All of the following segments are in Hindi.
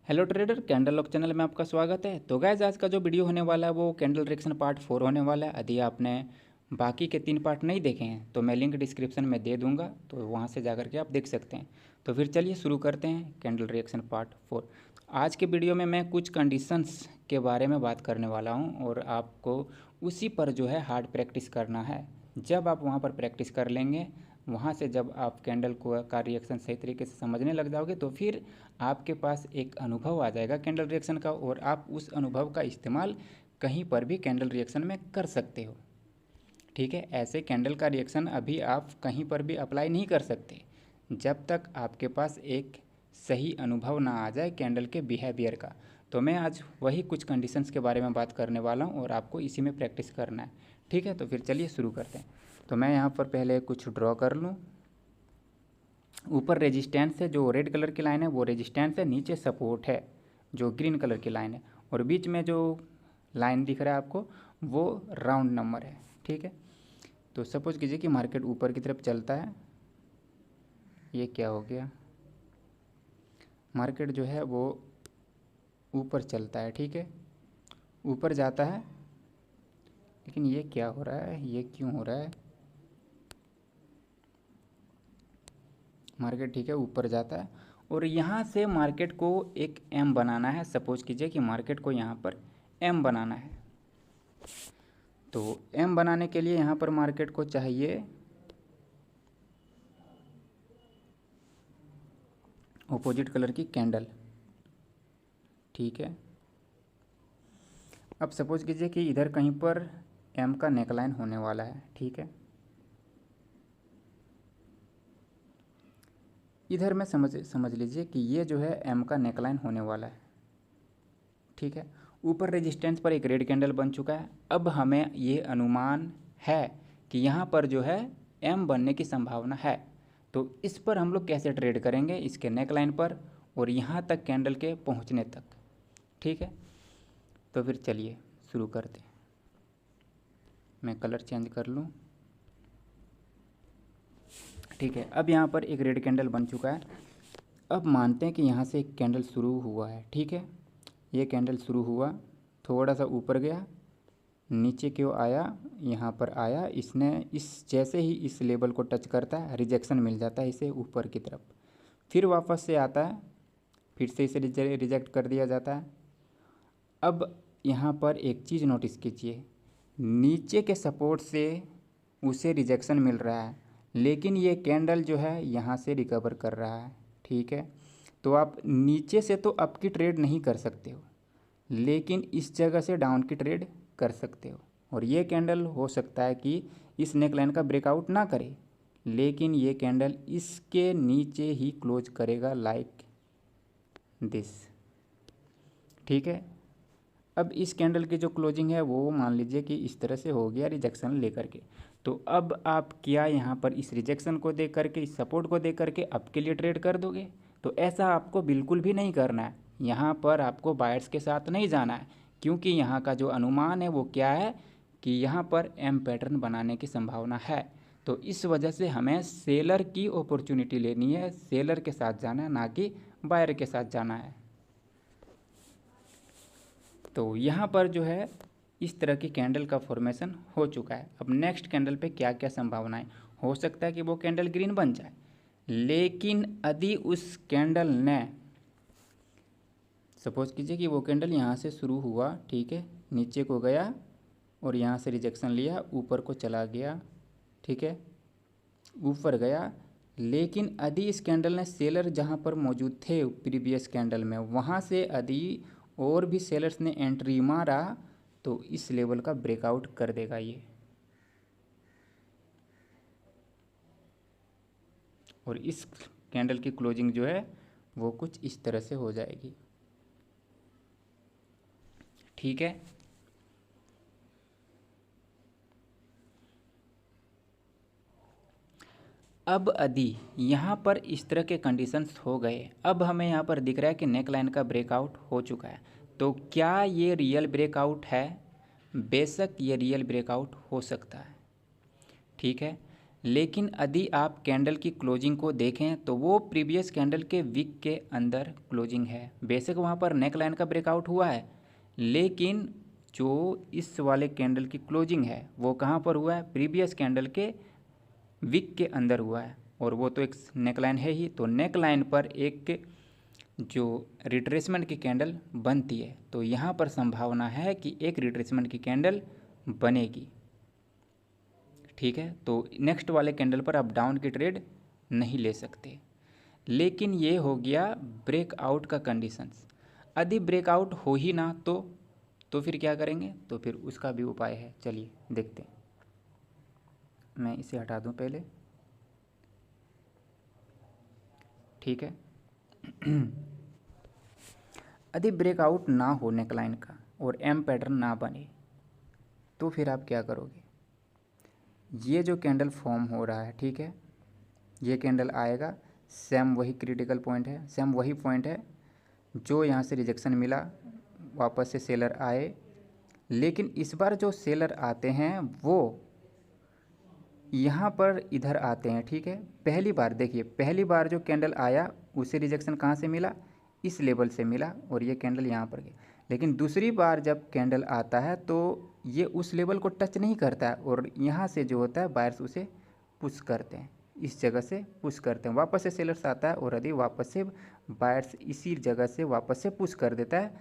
Hello trader, candle lock channel में आपका स्वागत है। तो गाइस, आज का जो वीडियो होने वाला है वो कैंडल रिएक्शन पार्ट 4 होने वाला है। यदि आपने बाकी के 3 पार्ट नहीं देखे हैं तो मैं लिंक डिस्क्रिप्शन में दे दूंगा, तो वहां से जाकर के आप देख सकते हैं। तो फिर चलिए शुरू करते हैं कैंडल रिएक्शन पार्ट 4। आज के वीडियो में मैं कुछ कंडीशंस के बारे में बात करने वाला हूँ और आपको उसी पर जो है हार्ड प्रैक्टिस करना है। जब आप वहाँ पर प्रैक्टिस कर लेंगे, वहाँ से जब आप कैंडल को का रिएक्शन सही तरीके से समझने लग जाओगे तो फिर आपके पास एक अनुभव आ जाएगा कैंडल रिएक्शन का, और आप उस अनुभव का इस्तेमाल कहीं पर भी कैंडल रिएक्शन में कर सकते हो। ठीक है, ऐसे कैंडल का रिएक्शन अभी आप कहीं पर भी अप्लाई नहीं कर सकते जब तक आपके पास एक सही अनुभव ना आ जाए कैंडल के बिहेवियर का। तो मैं आज वही कुछ कंडीशंस के बारे में बात करने वाला हूँ और आपको इसी में प्रैक्टिस करना है। ठीक है, तो फिर चलिए शुरू करते हैं। तो मैं यहाँ पर पहले कुछ ड्रॉ कर लूँ। ऊपर रेजिस्टेंस है, जो रेड कलर की लाइन है वो रेजिस्टेंस है, नीचे सपोर्ट है जो ग्रीन कलर की लाइन है, और बीच में जो लाइन दिख रहा है आपको वो राउंड नंबर है। ठीक है, तो सपोज कीजिए कि मार्केट ऊपर की तरफ चलता है। ये क्या हो गया, मार्केट जो है वो ऊपर चलता है। ठीक है, ऊपर जाता है, लेकिन ये क्या हो रहा है, ये क्यों हो रहा है। मार्केट ठीक है ऊपर जाता है और यहाँ से मार्केट को एक एम बनाना है। सपोज कीजिए कि मार्केट को यहाँ पर एम बनाना है। तो एम बनाने के लिए यहाँ पर मार्केट को चाहिए ऑपोजिट कलर की कैंडल। ठीक है, अब सपोज कीजिए कि इधर कहीं पर एम का नेकलाइन होने वाला है। ठीक है, इधर में समझ लीजिए कि ये जो है एम का नेकलाइन होने वाला है। ठीक है, ऊपर रेजिस्टेंस पर एक रेड कैंडल बन चुका है। अब हमें ये अनुमान है कि यहाँ पर जो है एम बनने की संभावना है। तो इस पर हम लोग कैसे ट्रेड करेंगे, इसके नेक लाइन पर और यहाँ तक कैंडल के पहुँचने तक। ठीक है, तो फिर चलिए शुरू करते हैं। मैं कलर चेंज कर लूँ। ठीक है, अब यहाँ पर एक रेड कैंडल बन चुका है। अब मानते हैं कि यहाँ से एक कैंडल शुरू हुआ है। ठीक है, ये कैंडल शुरू हुआ, थोड़ा सा ऊपर गया, नीचे क्यों आया, यहाँ पर आया, इसने इस जैसे ही इस लेवल को टच करता है रिजेक्शन मिल जाता है इसे ऊपर की तरफ। फिर वापस से आता है, फिर से इसे रिजेक्ट कर दिया जाता है। अब यहाँ पर एक चीज़ नोटिस कीजिए, नीचे के सपोर्ट से उसे रिजेक्शन मिल रहा है, लेकिन ये कैंडल जो है यहाँ से रिकवर कर रहा है। ठीक है, तो आप नीचे से तो अप की ट्रेड नहीं कर सकते हो, लेकिन इस जगह से डाउन की ट्रेड कर सकते हो। और ये कैंडल हो सकता है कि इस नेकलाइन का ब्रेकआउट ना करे, लेकिन ये कैंडल इसके नीचे ही क्लोज करेगा लाइक दिस। ठीक है, अब इस कैंडल की जो क्लोजिंग है वो मान लीजिए कि इस तरह से हो गया रिजेक्शन लेकर के। तो अब आप क्या यहाँ पर इस रिजेक्शन को देख करके, इस सपोर्ट को देख करके अप के लिए ट्रेड कर दोगे? तो ऐसा आपको बिल्कुल भी नहीं करना है। यहाँ पर आपको बायर्स के साथ नहीं जाना है, क्योंकि यहाँ का जो अनुमान है वो क्या है कि यहाँ पर एम पैटर्न बनाने की संभावना है। तो इस वजह से हमें सेलर की अपॉर्चुनिटी लेनी है, सेलर के साथ जाना है, ना कि बायर के साथ जाना है। तो यहाँ पर जो है इस तरह की कैंडल का फॉर्मेशन हो चुका है। अब नेक्स्ट कैंडल पे क्या क्या संभावनाएं, हो सकता है कि वो कैंडल ग्रीन बन जाए, लेकिन यदि उस कैंडल ने, सपोज कीजिए कि वो कैंडल यहाँ से शुरू हुआ, ठीक है, नीचे को गया और यहाँ से रिजेक्शन लिया, ऊपर को चला गया, ठीक है, ऊपर गया, लेकिन यदि इस कैंडल ने सेलर जहाँ पर मौजूद थे प्रीवियस कैंडल में, वहाँ से यदि और भी सेलर्स ने एंट्री मारा तो इस लेवल का ब्रेकआउट कर देगा ये, और इस कैंडल की क्लोजिंग जो है वो कुछ इस तरह से हो जाएगी। ठीक है, अब यदि यहाँ पर इस तरह के कंडीशंस हो गए, अब हमें यहाँ पर दिख रहा है कि नेक लाइन का ब्रेकआउट हो चुका है। तो क्या ये रियल ब्रेकआउट है? बेशक ये रियल ब्रेकआउट हो सकता है। ठीक है, लेकिन यदि आप कैंडल की क्लोजिंग को देखें तो वो प्रीवियस कैंडल के विक के अंदर क्लोजिंग है। बेशक वहाँ पर नेक लाइन का ब्रेकआउट हुआ है, लेकिन जो इस वाले कैंडल की क्लोजिंग है वो कहाँ पर हुआ है, प्रीवियस कैंडल के विक के अंदर हुआ है, और वो तो एक नेक लाइन है ही। तो नेक लाइन पर एक जो रिट्रेसमेंट की कैंडल बनती है, तो यहाँ पर संभावना है कि एक रिट्रेसमेंट की कैंडल बनेगी। ठीक है, तो नेक्स्ट वाले कैंडल पर आप डाउन की ट्रेड नहीं ले सकते। लेकिन ये हो गया ब्रेकआउट का कंडीशंस। यदि ब्रेकआउट हो ही ना तो फिर क्या करेंगे, तो फिर उसका भी उपाय है। चलिए देखते हैं, मैं इसे हटा दूं पहले। ठीक है, यदि ब्रेकआउट ना हो नेकलाइन का और एम पैटर्न ना बने, तो फिर आप क्या करोगे। ये जो कैंडल फॉर्म हो रहा है, ठीक है, ये कैंडल आएगा, सेम वही क्रिटिकल पॉइंट है, सेम वही पॉइंट है जो यहाँ से रिजेक्शन मिला, वापस से सेलर आए। लेकिन इस बार जो सेलर आते हैं वो यहाँ पर इधर आते हैं। ठीक है, पहली बार देखिए, पहली बार जो कैंडल आया उसे रिजेक्शन कहाँ से मिला, इस लेवल से मिला, और ये कैंडल यहाँ पर गई। लेकिन दूसरी बार जब कैंडल आता है तो ये उस लेवल को टच नहीं करता है, और यहाँ से जो होता है बायर्स उसे पुश करते हैं, इस जगह से पुश करते हैं, वापस से सेलर्स आता है और यदि वापस से बायर्स इसी जगह से वापस से पुश कर देता है,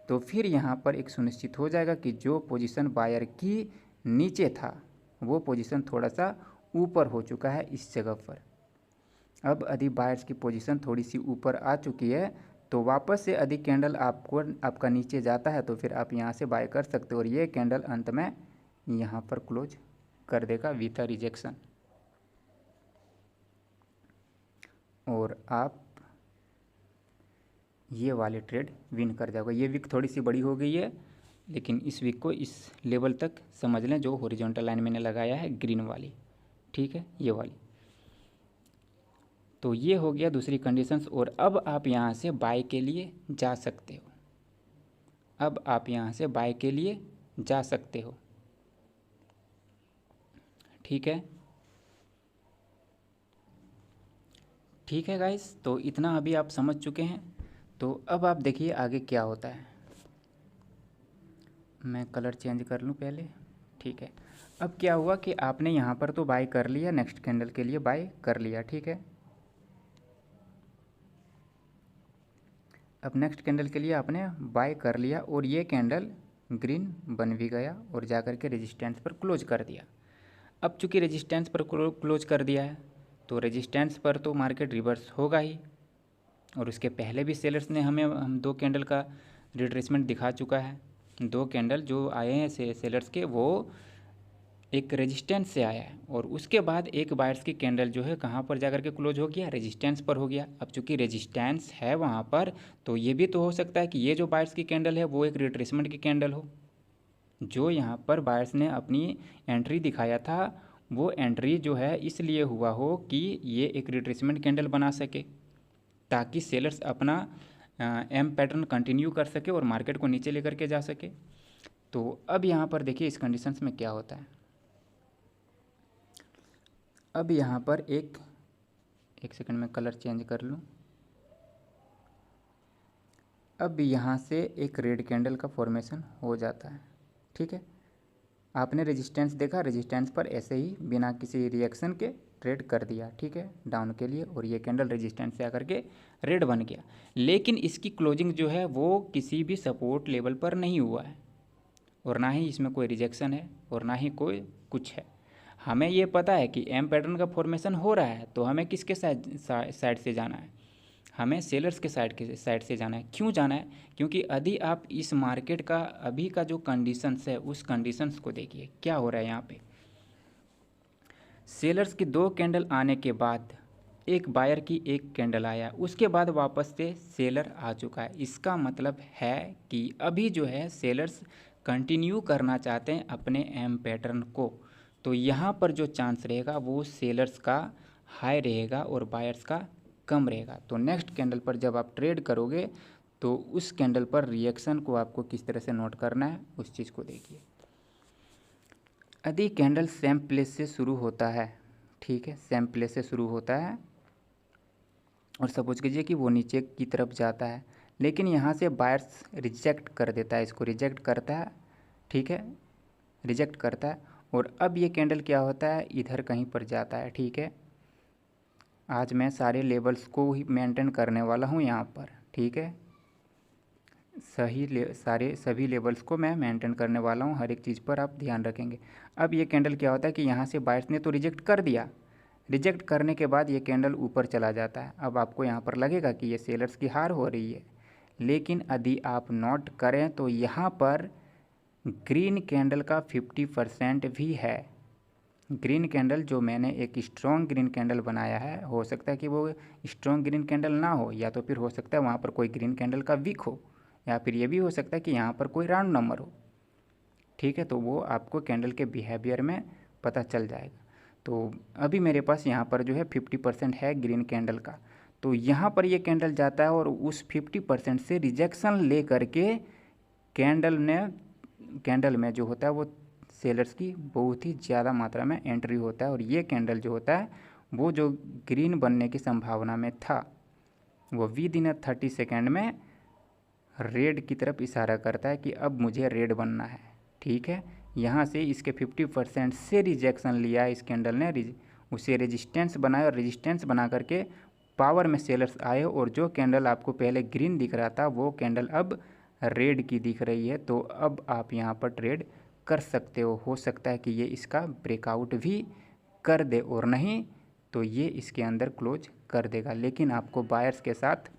तो फिर यहाँ पर एक सुनिश्चित हो जाएगा कि जो पोजीशन बायर की नीचे था वो पोजीशन थोड़ा सा ऊपर हो चुका है इस जगह पर। अब यदि बायर्स की पोजीशन थोड़ी सी ऊपर आ चुकी है तो वापस से यदि कैंडल आपका नीचे जाता है तो फिर आप यहाँ से बाय कर सकते हो, और ये कैंडल अंत में यहाँ पर क्लोज कर देगा विथ अ रिजेक्शन, और आप ये वाले ट्रेड विन कर जाओगे। ये विक थोड़ी सी बड़ी हो गई है, लेकिन इस विक को इस लेवल तक समझ लें जो हॉरिजॉन्टल लाइन मैंने लगाया है ग्रीन वाली। ठीक है, ये वाली। तो ये हो गया दूसरी कंडीशंस, और अब आप यहाँ से बाय के लिए जा सकते हो। अब आप यहाँ से बाय के लिए जा सकते हो। ठीक है, ठीक है गाइस, तो इतना अभी आप समझ चुके हैं। तो अब आप देखिए आगे क्या होता है। मैं कलर चेंज कर लूँ पहले। ठीक है, अब क्या हुआ कि आपने यहाँ पर तो बाय कर लिया, नेक्स्ट कैंडल के लिए बाय कर लिया। ठीक है, अब नेक्स्ट कैंडल के लिए आपने बाय कर लिया और ये कैंडल ग्रीन बन भी गया और जा कर के रेजिस्टेंस पर क्लोज कर दिया। अब चूंकि रेजिस्टेंस पर क्लोज कर दिया है तो रेजिस्टेंस पर तो मार्केट रिवर्स होगा ही, और उसके पहले भी सेलर्स ने हम दो कैंडल का रिट्रेसमेंट दिखा चुका है। दो कैंडल जो आए हैं सेलर्स के वो एक रेजिस्टेंस से आया है, और उसके बाद एक बायर्स की कैंडल जो है कहाँ पर जाकर के क्लोज हो गया, रेजिस्टेंस पर हो गया। अब चूंकि रेजिस्टेंस है वहाँ पर, तो ये भी तो हो सकता है कि ये जो बायर्स की कैंडल है वो एक रिट्रेसमेंट की कैंडल हो। जो यहाँ पर बायर्स ने अपनी एंट्री दिखाया था वो एंट्री जो है इसलिए हुआ हो कि ये एक रिट्रेसमेंट कैंडल बना सके, ताकि सेलर्स अपना एम पैटर्न कंटिन्यू कर सके और मार्केट को नीचे लेकर के जा सके। तो अब यहाँ पर देखिए इस कंडीशंस में क्या होता है। अब यहाँ पर एक सेकंड में कलर चेंज कर लूँ। अब यहाँ से एक रेड कैंडल का फॉर्मेशन हो जाता है। ठीक है, आपने रेजिस्टेंस देखा, रेजिस्टेंस पर ऐसे ही बिना किसी रिएक्शन के ट्रेड कर दिया। ठीक है, डाउन के लिए, और ये कैंडल रेजिस्टेंस से आकर के रेड बन गया। लेकिन इसकी क्लोजिंग जो है वो किसी भी सपोर्ट लेवल पर नहीं हुआ है, और ना ही इसमें कोई रिजेक्शन है और ना ही कोई कुछ है। हमें ये पता है कि एम पैटर्न का फॉर्मेशन हो रहा है, तो हमें किसके साइड से जाना है, हमें सेलर्स के साइड से जाना है। क्यों जाना है, क्योंकि यदि आप इस मार्केट का अभी का जो कंडीशंस है उस कंडीशंस को देखिए क्या हो रहा है। यहाँ पे सेलर्स की दो कैंडल आने के बाद एक बायर की एक कैंडल आया, उसके बाद वापस से सेलर आ चुका है। इसका मतलब है कि अभी जो है सेलर्स कंटिन्यू करना चाहते हैं अपने एम पैटर्न को, तो यहाँ पर जो चांस रहेगा वो सेलर्स का हाई रहेगा और बायर्स का कम रहेगा। तो नेक्स्ट कैंडल पर जब आप ट्रेड करोगे तो उस कैंडल पर रिएक्शन को आपको किस तरह से नोट करना है उस चीज़ को देखिए। यदि कैंडल सेम प्लेस से शुरू होता है, ठीक है, सेम प्लेस से शुरू होता है और सपोज कीजिए कि वो नीचे की तरफ जाता है, लेकिन यहाँ से बायर्स रिजेक्ट कर देता है, इसको रिजेक्ट करता है, ठीक है, रिजेक्ट करता है। और अब ये कैंडल क्या होता है, इधर कहीं पर जाता है। ठीक है, आज मैं सारे लेवल्स को ही मेंटेन करने वाला हूँ यहाँ पर। ठीक है, सभी लेवल्स को मैं मेंटेन करने वाला हूँ, हर एक चीज़ पर आप ध्यान रखेंगे। अब ये कैंडल क्या होता है कि यहाँ से बायर्स ने तो रिजेक्ट कर दिया, रिजेक्ट करने के बाद ये कैंडल ऊपर चला जाता है। अब आपको यहाँ पर लगेगा कि ये सेलर्स की हार हो रही है, लेकिन यदि आप नोट करें तो यहाँ पर ग्रीन कैंडल का 50% भी है। ग्रीन कैंडल जो मैंने एक स्ट्रॉन्ग ग्रीन कैंडल बनाया है, हो सकता है कि वो स्ट्रॉन्ग ग्रीन कैंडल ना हो, या तो फिर हो सकता है वहाँ पर कोई ग्रीन कैंडल का वीक हो, या फिर ये भी हो सकता है कि यहाँ पर कोई राउंड नंबर हो। ठीक है, तो वो आपको कैंडल के बिहेवियर में पता चल जाएगा। तो अभी मेरे पास यहाँ पर जो है 50% है ग्रीन कैंडल का, तो यहाँ पर ये कैंडल जाता है और उस 50% से रिजेक्शन ले करके कैंडल में जो होता है वो सेलर्स की बहुत ही ज़्यादा मात्रा में एंट्री होता है। और ये कैंडल जो होता है वो जो ग्रीन बनने की संभावना में था, वो विद इन 30 सेकेंड में रेड की तरफ इशारा करता है कि अब मुझे रेड बनना है। ठीक है, यहाँ से इसके 50% से रिजेक्शन लिया इस कैंडल ने, उसे रेजिस्टेंस बनाया और रेजिस्टेंस बना करके पावर में सेलर्स आए, और जो कैंडल आपको पहले ग्रीन दिख रहा था वो कैंडल अब रेड की दिख रही है। तो अब आप यहाँ पर ट्रेड कर सकते हो सकता है कि ये इसका ब्रेकआउट भी कर दे, और नहीं तो ये इसके अंदर क्लोज कर देगा, लेकिन आपको बायर्स के साथ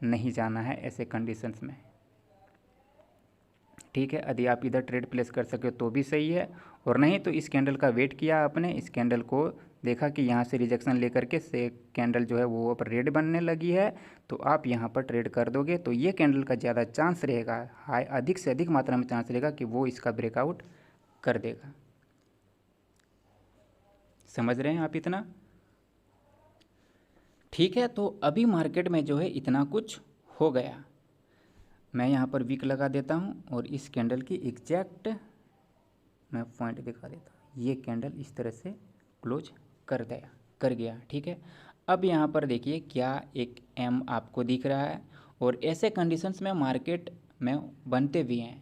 नहीं जाना है ऐसे कंडीशंस में। ठीक है, यदि आप इधर ट्रेड प्लेस कर सके तो भी सही है, और नहीं तो इस कैंडल का वेट किया आपने, इस कैंडल को देखा कि यहाँ से रिजेक्शन लेकर के से कैंडल जो है वो अब रेड बनने लगी है, तो आप यहाँ पर ट्रेड कर दोगे। तो ये कैंडल का ज़्यादा चांस रहेगा, हाई अधिक से अधिक मात्रा में चांस रहेगा कि वो इसका ब्रेकआउट कर देगा। समझ रहे हैं आप इतना? ठीक है, तो अभी मार्केट में जो है इतना कुछ हो गया। मैं यहाँ पर वीक लगा देता हूँ और इस कैंडल की एग्जैक्ट मैं पॉइंट दिखा देता हूँ। ये कैंडल इस तरह से क्लोज कर गया। ठीक है, अब यहाँ पर देखिए क्या एक एम आपको दिख रहा है, और ऐसे कंडीशंस में मार्केट में बनते भी हैं,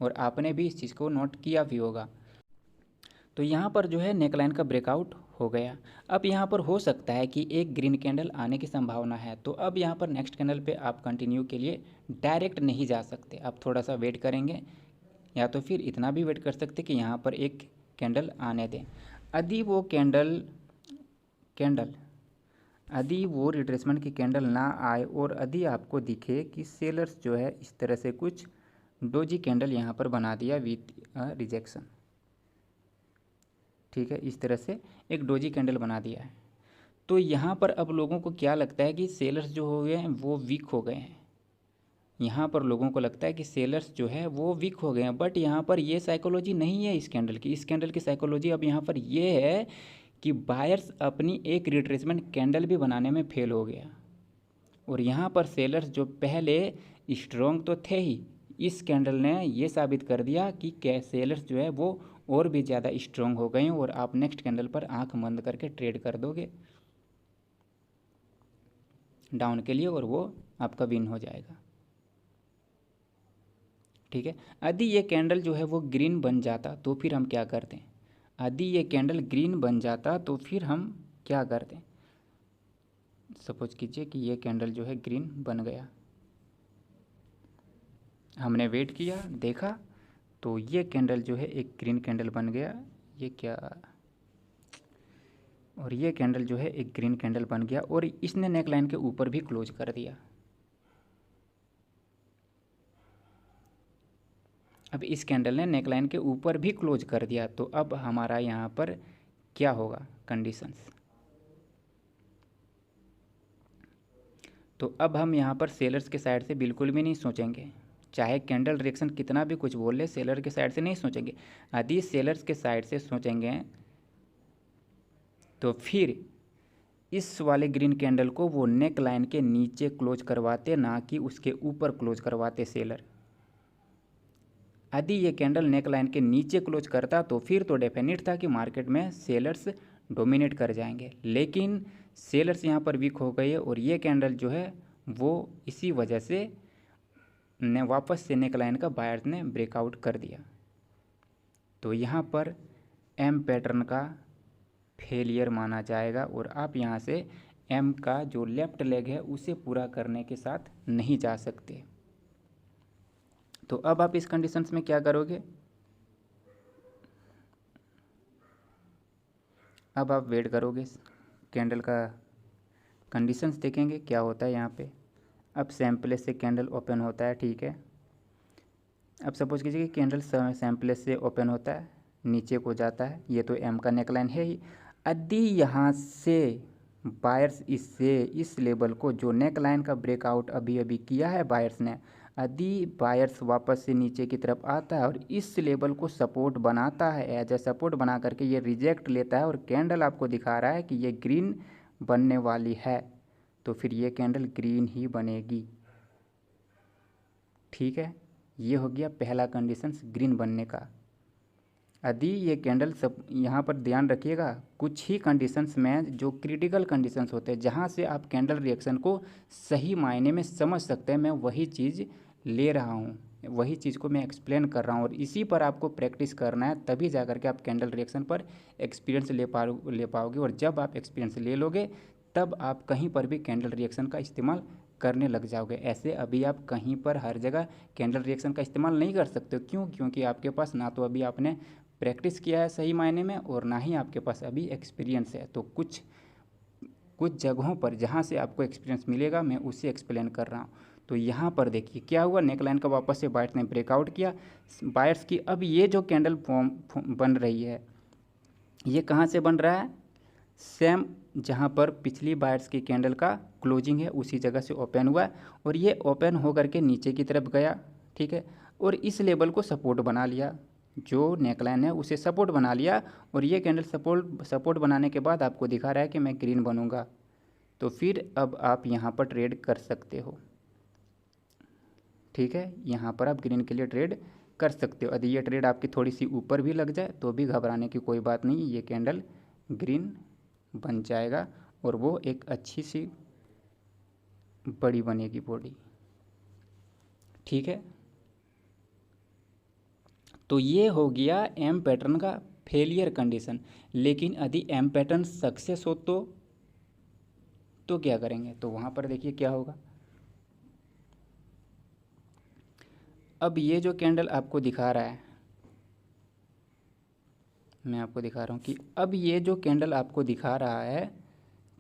और आपने भी इस चीज़ को नोट किया भी होगा। तो यहाँ पर जो है नेकलाइन का ब्रेकआउट हो गया। अब यहाँ पर हो सकता है कि एक ग्रीन कैंडल आने की संभावना है, तो अब यहाँ पर नेक्स्ट कैंडल पे आप कंटिन्यू के लिए डायरेक्ट नहीं जा सकते, आप थोड़ा सा वेट करेंगे, या तो फिर इतना भी वेट कर सकते कि यहाँ पर एक कैंडल आने दें। यदि वो यदि वो रिट्रेसमेंट की कैंडल ना आए, और यदि आपको दिखे कि सेलर्स जो है इस तरह से कुछ डोजी कैंडल यहाँ पर बना दिया विथ रिजेक्शन, ठीक है, इस तरह से एक डोजी कैंडल बना दिया है, तो यहाँ पर अब लोगों को क्या लगता है कि सेलर्स जो हो गए हैं वो वीक हो गए हैं। यहाँ पर लोगों को लगता है कि सेलर्स जो है वो वीक हो गए हैं, बट यहाँ पर ये साइकोलॉजी नहीं है इस कैंडल की। इस कैंडल की साइकोलॉजी अब यहाँ पर ये है कि बायर्स अपनी एक रिट्रेसमेंट कैंडल भी बनाने में फेल हो गया, और यहाँ पर सेलर्स जो पहले स्ट्रॉन्ग तो थे ही, इस कैंडल ने ये साबित कर दिया कि सेलर्स जो है वो और भी ज़्यादा स्ट्रॉन्ग हो गए हैं, और आप नेक्स्ट कैंडल पर आंख बंद करके ट्रेड कर दोगे डाउन के लिए, और वो आपका विन हो जाएगा। ठीक है, यदि ये कैंडल जो है वो ग्रीन बन जाता तो फिर हम क्या करते हैं? यदि ये कैंडल ग्रीन बन जाता तो फिर हम क्या करते हैं? सपोज कीजिए कि ये कैंडल जो है ग्रीन बन गया, हमने वेट किया, देखा, तो ये कैंडल जो है एक ग्रीन कैंडल बन गया, ये क्या, और ये कैंडल जो है एक ग्रीन कैंडल बन गया, और इसने नेकलाइन के ऊपर भी क्लोज कर दिया। अब इस कैंडल ने नेकलाइन के ऊपर भी क्लोज कर दिया, तो अब हमारा यहाँ पर क्या होगा कंडीशंस? तो अब हम यहाँ पर सेलर्स के साइड से बिल्कुल भी नहीं सोचेंगे, चाहे कैंडल रिएक्शन कितना भी कुछ बोल ले, सेलर के साइड से नहीं सोचेंगे। यदि सेलर्स के साइड से सोचेंगे तो फिर इस वाले ग्रीन कैंडल को वो नेक लाइन के नीचे क्लोज करवाते, ना कि उसके ऊपर क्लोज करवाते सेलर। यदि ये कैंडल नेक लाइन के नीचे क्लोज करता तो फिर तो डेफिनेट था कि मार्केट में सेलर्स डोमिनेट कर जाएंगे, लेकिन सेलर्स यहाँ पर वीक हो गए और ये कैंडल जो है वो इसी वजह से ने वापस से नेकलाइन का बायर्स ने ब्रेकआउट कर दिया। तो यहाँ पर एम पैटर्न का फेलियर माना जाएगा और आप यहाँ से एम का जो लेफ्ट लेग है उसे पूरा करने के साथ नहीं जा सकते। तो अब आप इस कंडीशंस में क्या करोगे, अब आप वेट करोगे, कैंडल का कंडीशंस देखेंगे क्या होता है यहाँ पे। अब सेम प्लेस से कैंडल ओपन होता है, ठीक है। अब सपोज कीजिए कि कैंडल सेम प्लेस से ओपन होता है, नीचे को जाता है, ये तो एम का नेकलाइन है ही। यदि यहाँ से बायर्स इससे इस लेवल को जो नेकलाइन का ब्रेकआउट अभी अभी किया है बायर्स ने, यदि बायर्स वापस से नीचे की तरफ आता है और इस लेवल को सपोर्ट बनाता है, एज ए सपोर्ट बना करके ये रिजेक्ट लेता है और कैंडल आपको दिखा रहा है कि ये ग्रीन बनने वाली है, तो फिर ये कैंडल ग्रीन ही बनेगी, ठीक है। ये हो गया पहला कंडीशंस ग्रीन बनने का। यदि ये कैंडल सब यहाँ पर ध्यान रखिएगा, कुछ ही कंडीशंस में जो क्रिटिकल कंडीशंस होते हैं जहाँ से आप कैंडल रिएक्शन को सही मायने में समझ सकते हैं, मैं वही चीज़ ले रहा हूँ, वही चीज़ को मैं एक्सप्लेन कर रहा हूँ और इसी पर आपको प्रैक्टिस करना है, तभी जा कर के आप कैंडल रिएक्शन पर एक्सपीरियंस ले पाओगे। और जब आप एक्सपीरियंस ले लोगे तब आप कहीं पर भी कैंडल रिएक्शन का इस्तेमाल करने लग जाओगे। ऐसे अभी आप कहीं पर हर जगह कैंडल रिएक्शन का इस्तेमाल नहीं कर सकते हो। क्यों? क्योंकि आपके पास ना तो अभी आपने प्रैक्टिस किया है सही मायने में और ना ही आपके पास अभी एक्सपीरियंस है। तो कुछ जगहों पर जहाँ से आपको एक्सपीरियंस मिलेगा मैं उसे एक्सप्लेन कर रहा हूँ। तो यहाँ पर देखिए क्या हुआ, नेकलाइन का वापस से बायर्स ने ब्रेकआउट किया, बायर्स की अब ये जो कैंडल फॉर्म बन रही है ये कहाँ से बन रहा है, सेम जहाँ पर पिछली बायर्स की कैंडल का क्लोजिंग है उसी जगह से ओपन हुआ और ये ओपन हो करके नीचे की तरफ गया, ठीक है। और इस लेवल को सपोर्ट बना लिया, जो नेकलाइन है उसे सपोर्ट बना लिया और ये कैंडल सपोर्ट बनाने के बाद आपको दिखा रहा है कि मैं ग्रीन बनूंगा। तो फिर अब आप यहाँ पर ट्रेड कर सकते हो, ठीक है। यहाँ पर आप ग्रीन के लिए ट्रेड कर सकते हो। यदि ये ट्रेड आपकी थोड़ी सी ऊपर भी लग जाए तो भी घबराने की कोई बात नहीं, ये कैंडल ग्रीन बन जाएगा और वो एक अच्छी सी बड़ी बनेगी बॉडी, ठीक है। तो ये हो गया एम पैटर्न का फेलियर कंडीशन। लेकिन यदि एम पैटर्न सक्सेस हो तो क्या करेंगे, तो वहाँ पर देखिए क्या होगा। अब ये जो कैंडल आपको दिखा रहा है, मैं आपको दिखा रहा हूँ कि अब ये जो कैंडल आपको दिखा रहा है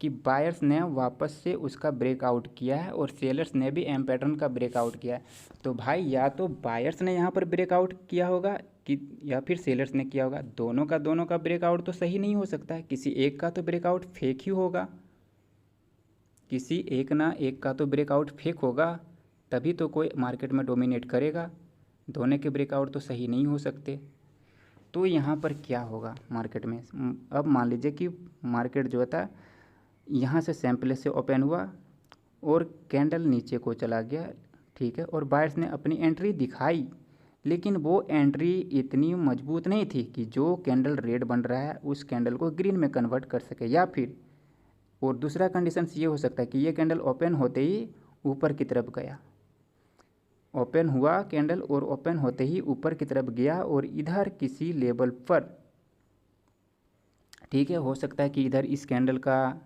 कि बायर्स ने वापस से उसका ब्रेकआउट किया है और सेलर्स ने भी एम पैटर्न का ब्रेकआउट किया है। तो भाई या तो बायर्स ने यहाँ पर ब्रेकआउट किया होगा कि या फिर सेलर्स ने किया होगा, दोनों का ब्रेकआउट तो सही नहीं हो सकता है, किसी एक का तो ब्रेकआउट फेक ही होगा, किसी एक ना एक का तो ब्रेकआउट फेक होगा, तभी तो कोई मार्केट में डोमिनेट करेगा, दोनों के ब्रेकआउट तो सही नहीं हो सकते। तो यहाँ पर क्या होगा मार्केट में, अब मान लीजिए कि मार्केट जो था यहाँ से सेम प्लेस से ओपन हुआ और कैंडल नीचे को चला गया, ठीक है, और बायर्स ने अपनी एंट्री दिखाई, लेकिन वो एंट्री इतनी मजबूत नहीं थी कि जो कैंडल रेड बन रहा है उस कैंडल को ग्रीन में कन्वर्ट कर सके। या फिर और दूसरा कंडीशन ये हो सकता है कि ये कैंडल ओपन होते ही ऊपर की तरफ गया, ओपन हुआ कैंडल और ओपन होते ही ऊपर की तरफ गया और इधर किसी लेवल पर, ठीक है, हो सकता है कि इधर इस कैंडल का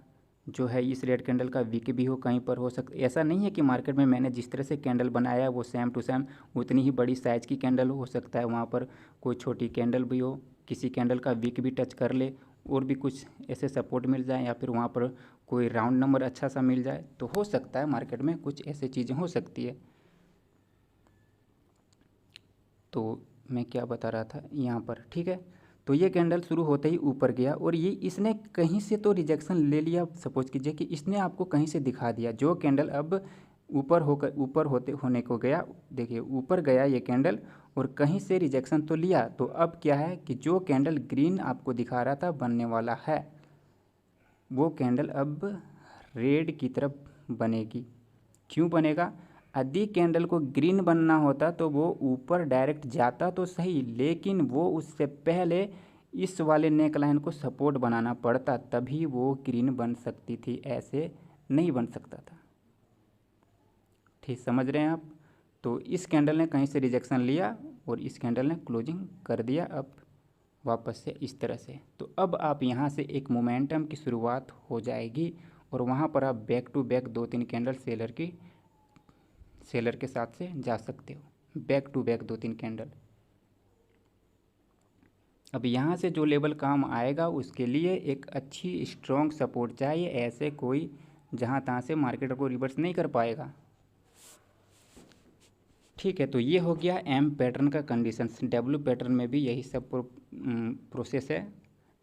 जो है इस रेड कैंडल का वीक भी हो, कहीं पर हो सकता। ऐसा नहीं है कि मार्केट में मैंने जिस तरह से कैंडल बनाया है वो सेम टू सेम उतनी ही बड़ी साइज़ की कैंडल हो सकता है वहाँ पर कोई छोटी कैंडल भी हो, किसी कैंडल का वीक भी टच कर ले और भी कुछ ऐसे सपोर्ट मिल जाए या फिर वहाँ पर कोई राउंड नंबर अच्छा सा मिल जाए, तो हो सकता है मार्केट में कुछ ऐसी चीज़ें हो सकती है। तो मैं क्या बता रहा था यहाँ पर, ठीक है। तो ये कैंडल शुरू होते ही ऊपर गया और ये इसने कहीं से तो रिजेक्शन ले लिया। सपोज कीजिए कि इसने आपको कहीं से दिखा दिया, जो कैंडल अब ऊपर होने को गया, देखिए ऊपर गया ये कैंडल और कहीं से रिजेक्शन तो लिया। तो अब क्या है कि जो कैंडल ग्रीन आपको दिखा रहा था बनने वाला है, वो कैंडल अब रेड की तरफ बनेगी। क्यों बनेगा? यदि कैंडल को ग्रीन बनना होता तो वो ऊपर डायरेक्ट जाता तो सही, लेकिन वो उससे पहले इस वाले नेक लाइन को सपोर्ट बनाना पड़ता, तभी वो ग्रीन बन सकती थी, ऐसे नहीं बन सकता था। ठीक समझ रहे हैं आप? तो इस कैंडल ने कहीं से रिजेक्शन लिया और इस कैंडल ने क्लोजिंग कर दिया अब वापस से इस तरह से। तो अब आप यहाँ से एक मोमेंटम की शुरुआत हो जाएगी और वहाँ पर आप back to back 2-3 candle seller के साथ से जा सकते हो, बैक टू बैक 2-3 कैंडल। अब यहाँ से जो लेवल काम आएगा उसके लिए एक अच्छी स्ट्रॉन्ग सपोर्ट चाहिए, ऐसे कोई जहाँ तहाँ से मार्केट को रिवर्स नहीं कर पाएगा। ठीक है, तो ये हो गया एम पैटर्न का कंडीशंस। डब्ल्यू पैटर्न में भी यही सब प्रोसेस है।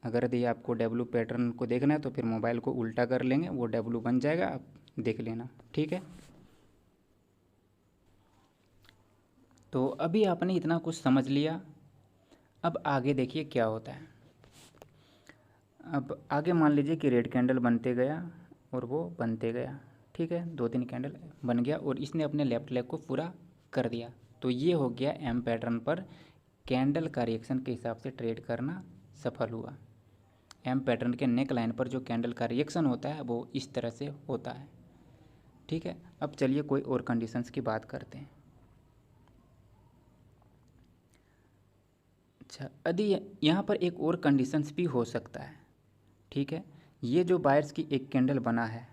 अगर यदि आपको डब्ल्यू पैटर्न को देखना है तो फिर मोबाइल को उल्टा कर लेंगे, वो डब्ल्यू बन जाएगा, आप देख लेना। ठीक है, तो अभी आपने इतना कुछ समझ लिया। अब आगे देखिए क्या होता है। अब आगे मान लीजिए कि रेड कैंडल बनते गया और वो बनते गया। ठीक है, 2-3 कैंडल बन गया और इसने अपने लेफ्ट लेग को पूरा कर दिया। तो ये हो गया एम पैटर्न पर कैंडल का रिएक्शन के हिसाब से ट्रेड करना सफल हुआ। एम पैटर्न के नेक लाइन पर जो कैंडल का रिएक्शन होता है वो इस तरह से होता है। ठीक है, अब चलिए कोई और कंडीशंस की बात करते हैं। अच्छा, यदि यहाँ पर एक और कंडीशंस भी हो सकता है। ठीक है, ये जो बायर्स की एक कैंडल बना है,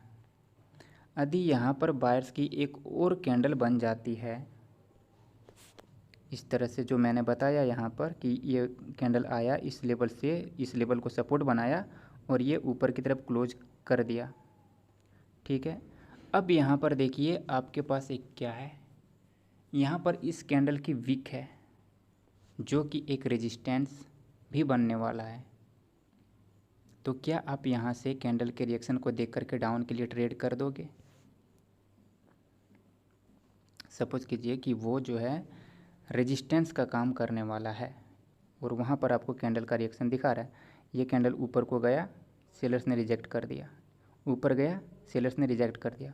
यदि यहाँ पर बायर्स की एक और कैंडल बन जाती है इस तरह से, जो मैंने बताया यहाँ पर कि ये कैंडल आया इस लेवल से, इस लेवल को सपोर्ट बनाया और ये ऊपर की तरफ क्लोज कर दिया। ठीक है, अब यहाँ पर देखिए आपके पास एक क्या है, यहाँ पर इस कैंडल की विक है जो कि एक रेजिस्टेंस भी बनने वाला है। तो क्या आप यहाँ से कैंडल के रिएक्शन को देख करके डाउन के लिए ट्रेड कर दोगे? सपोज कीजिए कि वो जो है रेजिस्टेंस का काम करने वाला है और वहाँ पर आपको कैंडल का रिएक्शन दिखा रहा है। ये कैंडल ऊपर को गया, सेलर्स ने रिजेक्ट कर दिया, ऊपर गया, सेलर्स ने रिजेक्ट कर दिया।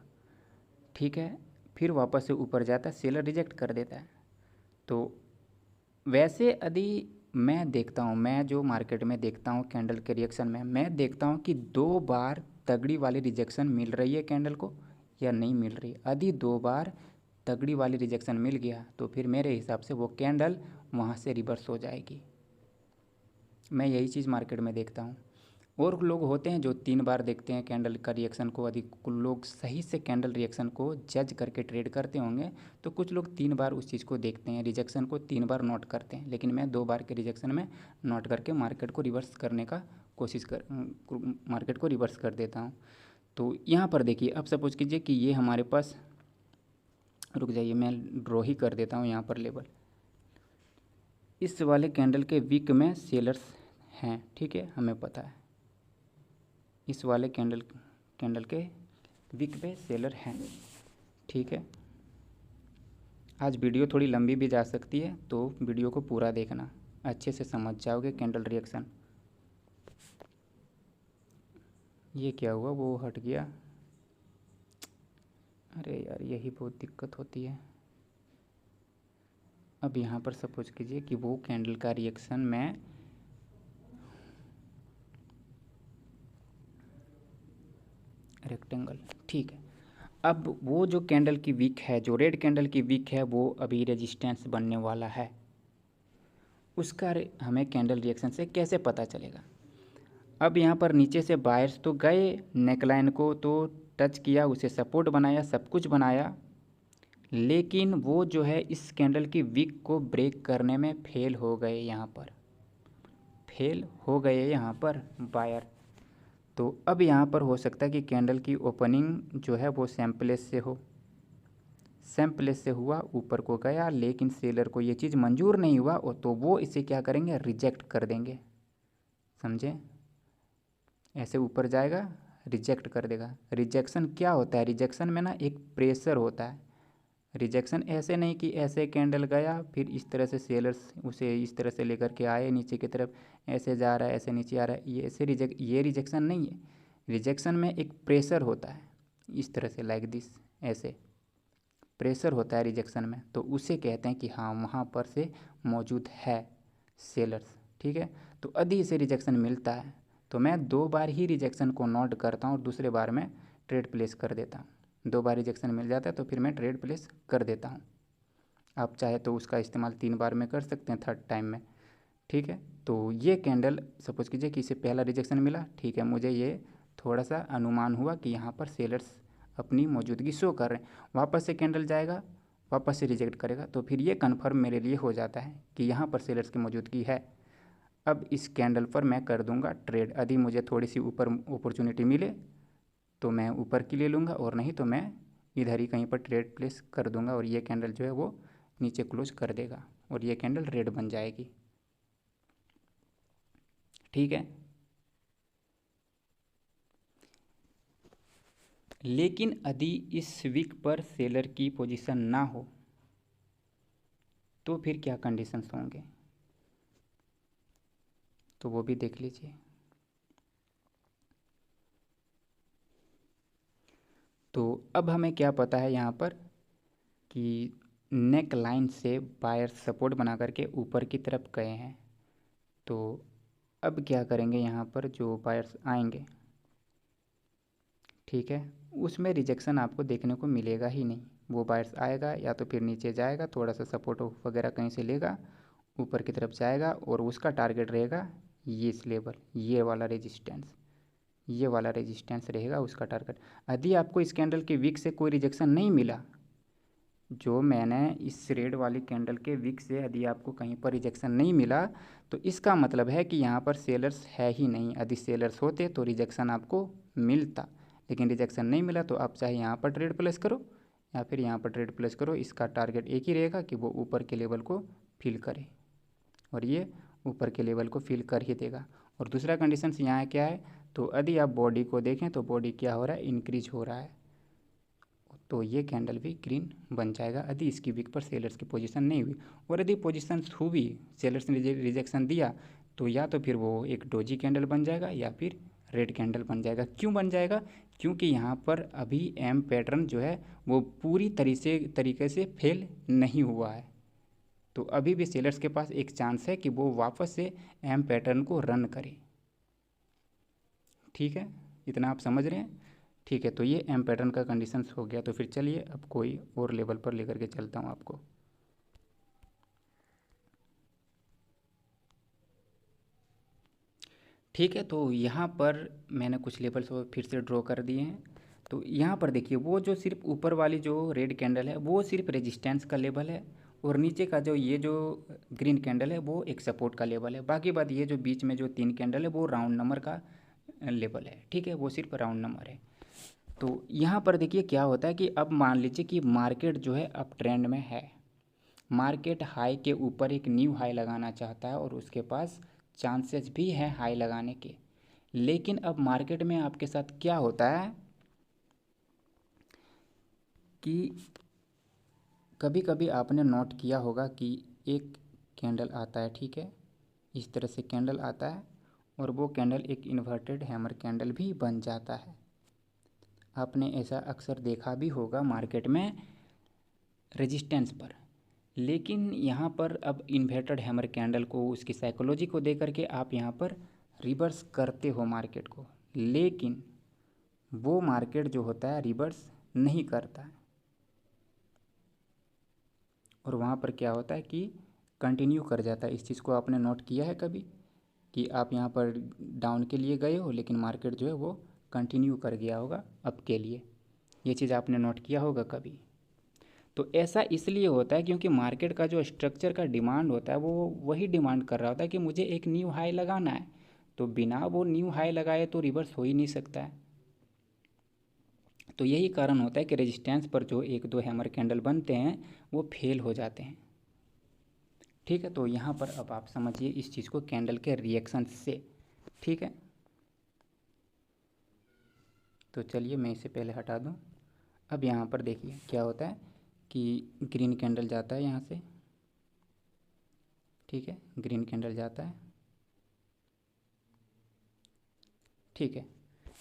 ठीक है, फिर वापस से ऊपर जाता है, सेलर रिजेक्ट कर देता है। तो वैसे यदि मैं देखता हूँ, मैं जो मार्केट में देखता हूँ कैंडल के रिएक्शन में, मैं देखता हूँ कि 2 बार तगड़ी वाली रिजेक्शन मिल रही है कैंडल को या नहीं मिल रही। यदि 2 बार तगड़ी वाली रिजेक्शन मिल गया तो फिर मेरे हिसाब से वो कैंडल वहाँ से रिवर्स हो जाएगी। मैं यही चीज़ मार्केट में देखता हूँ। और लोग होते हैं जो 3 बार देखते हैं कैंडल का रिएक्शन को। यदि लोग सही से कैंडल रिएक्शन को जज करके ट्रेड करते होंगे तो कुछ लोग 3 बार उस चीज़ को देखते हैं, रिजेक्शन को 3 बार नोट करते हैं। लेकिन मैं 2 बार के रिजेक्शन में नोट करके मार्केट को रिवर्स करने का मार्केट को रिवर्स कर देता हूँ। तो यहाँ पर देखिए, अब सपोज कीजिए कि ये हमारे पास, रुक जाइए मैं ड्रॉ ही कर देता हूँ यहाँ पर लेवल। इस वाले कैंडल के वीक में सेलर्स हैं, ठीक है, हमें पता है। इस वाले कैंडल के वीक पे सेलर हैं। ठीक है, आज वीडियो थोड़ी लंबी भी जा सकती है, तो वीडियो को पूरा देखना, अच्छे से समझ जाओगे कैंडल रिएक्शन। ये क्या हुआ, वो हट गया, अरे यार यही बहुत दिक्कत होती है। अब यहाँ पर सपोज कीजिए कि वो कैंडल का रिएक्शन मैं रेक्टेंगल, ठीक है। अब वो जो कैंडल की वीक है, जो रेड कैंडल की वीक है, वो अभी रेजिस्टेंस बनने वाला है। उसका हमें कैंडल रिएक्शन से कैसे पता चलेगा? अब यहाँ पर नीचे से बायर्स तो गए, नेकलाइन को तो टच किया, उसे सपोर्ट बनाया, सब कुछ बनाया, लेकिन वो जो है इस कैंडल की वीक को ब्रेक करने में फेल हो गए। यहाँ पर फेल हो गए यहाँ पर बायर। तो अब यहाँ पर हो सकता है कि कैंडल की ओपनिंग जो है वो सेम प्लेस से हो, सेम प्लेस से हुआ, ऊपर को गया, लेकिन सेलर को ये चीज़ मंजूर नहीं हुआ, और तो वो इसे क्या करेंगे, रिजेक्ट कर देंगे। समझे? ऐसे ऊपर जाएगा, रिजेक्ट कर देगा। रिजेक्शन क्या होता है? रिजेक्शन में ना एक प्रेशर होता है। रिजेक्शन ऐसे नहीं कि ऐसे कैंडल गया फिर इस तरह से सेलर्स उसे इस तरह से लेकर के आए नीचे की तरफ, ऐसे जा रहा है, ऐसे नीचे आ रहा है, ये ऐसे ये रिजेक्शन नहीं है। रिजेक्शन में एक प्रेशर होता है, इस तरह से, लाइक दिस, ऐसे प्रेशर होता है रिजेक्शन में। तो उसे कहते हैं कि हाँ वहाँ पर से मौजूद है सेलर्स। ठीक है। तो यदि इसे रिजेक्शन मिलता है तो मैं 2 बार ही रिजेक्शन को नोट करता हूँ और दूसरे बार में ट्रेड प्लेस कर देता हूँ। 2 बार रिजेक्शन मिल जाता है तो फिर मैं ट्रेड प्लेस कर देता हूँ। आप चाहे तो उसका इस्तेमाल 3 बार में कर सकते हैं, थर्ड टाइम में, ठीक है। तो ये कैंडल सपोज कीजिए कि इसे पहला रिजेक्शन मिला, ठीक है, मुझे ये थोड़ा सा अनुमान हुआ कि यहाँ पर सेलर्स अपनी मौजूदगी शो कर रहे हैं। वापस से कैंडल जाएगा, वापस से रिजेक्ट करेगा, तो फिर ये कन्फर्म मेरे लिए हो जाता है कि यहाँ पर सेलर्स की मौजूदगी है। अब इस कैंडल पर मैं कर दूंगा ट्रेड। यदि मुझे थोड़ी सी ऊपर अपॉर्चुनिटी मिले तो मैं ऊपर की ले लूँगा, और नहीं तो मैं इधर ही कहीं पर ट्रेड प्लेस कर दूंगा और ये कैंडल जो है वो नीचे क्लोज कर देगा और ये कैंडल रेड बन जाएगी, ठीक है। लेकिन यदि इस वीक पर सेलर की पोजीशन ना हो तो फिर क्या कंडीशंस होंगे, तो वो भी देख लीजिए। तो अब हमें क्या पता है यहाँ पर कि नेक लाइन से बायर सपोर्ट बना करके ऊपर की तरफ गए हैं। तो अब क्या करेंगे, यहाँ पर जो बायर्स आएंगे, ठीक है, उसमें रिजेक्शन आपको देखने को मिलेगा ही नहीं। वो बायर्स आएगा या तो फिर नीचे जाएगा, थोड़ा सा सपोर्ट वगैरह कहीं से लेगा, ऊपर की तरफ जाएगा और उसका टारगेट रहेगा ये इस लेवल, ये वाला रेजिस्टेंस रहेगा उसका टारगेट। यदि आपको इस कैंडल के विक से कोई रिजेक्शन नहीं मिला, जो मैंने इस रेड वाली कैंडल के विक से यदि आपको कहीं पर रिजेक्शन नहीं मिला, तो इसका मतलब है कि यहाँ पर सेलर्स है ही नहीं। यदि सेलर्स होते तो रिजेक्शन आपको मिलता, लेकिन रिजेक्शन नहीं मिला, तो आप चाहे यहाँ पर ट्रेड प्लेस करो या फिर यहाँ पर ट्रेड प्लेस करो, इसका टारगेट एक ही रहेगा कि वो ऊपर के लेवल को फिल करे, और ये ऊपर के लेवल को फिल कर ही देगा। और दूसरा कंडीशंस यहाँ क्या है, तो यदि आप बॉडी को देखें तो बॉडी क्या हो रहा है, इंक्रीज हो रहा है, तो ये कैंडल भी ग्रीन बन जाएगा यदि इसकी वीक पर सेलर्स की पोजीशन नहीं हुई। और यदि पोजीशन हुई, सेलर्स ने रिजेक्शन दिया, तो या तो फिर वो एक डोजी कैंडल बन जाएगा या फिर रेड कैंडल बन जाएगा। क्यों बन जाएगा, क्योंकि यहाँ पर अभी एम पैटर्न जो है वो पूरी तरीके से फेल नहीं हुआ है। तो अभी भी सेलर्स के पास एक चांस है कि वो वापस से एम पैटर्न को रन करें, ठीक है, इतना आप समझ रहे हैं, ठीक है। तो ये एम पैटर्न का कंडीशंस हो गया। तो फिर चलिए अब कोई और लेवल पर लेकर के चलता हूँ आपको। ठीक है, तो यहाँ पर मैंने कुछ लेवल्स और फिर से ड्रॉ कर दिए हैं। तो यहाँ पर देखिए, वो जो सिर्फ ऊपर वाली जो रेड कैंडल है वो सिर्फ रेजिस्टेंस का लेवल है, और नीचे का जो ये जो ग्रीन कैंडल है वो एक सपोर्ट का लेवल है। बाकी बात ये जो बीच में जो 3 कैंडल है वो राउंड नंबर का लेवल है, ठीक है, वो सिर्फ राउंड नंबर है। तो यहाँ पर देखिए क्या होता है कि अब मान लीजिए कि मार्केट जो है अप ट्रेंड में है, मार्केट हाई के ऊपर एक न्यू हाई लगाना चाहता है और उसके पास चांसेस भी हैं हाई लगाने के। लेकिन अब मार्केट में आपके साथ क्या होता है कि कभी कभी आपने नोट किया होगा कि एक कैंडल आता है, ठीक है, इस तरह से कैंडल आता है और वो कैंडल एक इन्वर्टेड हैमर कैंडल भी बन जाता है। आपने ऐसा अक्सर देखा भी होगा मार्केट में रेजिस्टेंस पर। लेकिन यहाँ पर अब इन्वर्टेड हैमर कैंडल को, उसकी साइकोलॉजी को देख करके आप यहाँ पर रिवर्स करते हो मार्केट को, लेकिन वो मार्केट जो होता है रिवर्स नहीं करता है, और वहाँ पर क्या होता है कि कंटिन्यू कर जाता है। इस चीज़ को आपने नोट किया है कभी कि आप यहाँ पर डाउन के लिए गए हो लेकिन मार्केट जो है वो कंटिन्यू कर गया होगा अप के लिए, ये चीज़ आपने नोट किया होगा कभी। तो ऐसा इसलिए होता है क्योंकि मार्केट का जो स्ट्रक्चर का डिमांड होता है वो वही डिमांड कर रहा होता है कि मुझे एक न्यू हाई लगाना है, तो बिना वो न्यू हाई लगाए तो रिवर्स हो ही नहीं सकता है। तो यही कारण होता है कि रेजिस्टेंस पर जो 1-2 हैमर कैंडल बनते हैं वो फेल हो जाते हैं, ठीक है। तो यहाँ पर अब आप समझिए इस चीज़ को कैंडल के रिएक्शन से, ठीक है। तो चलिए मैं इसे पहले हटा दूँ। अब यहाँ पर देखिए क्या होता है कि ग्रीन कैंडल जाता है यहाँ से, ठीक है, ग्रीन कैंडल जाता है, ठीक है।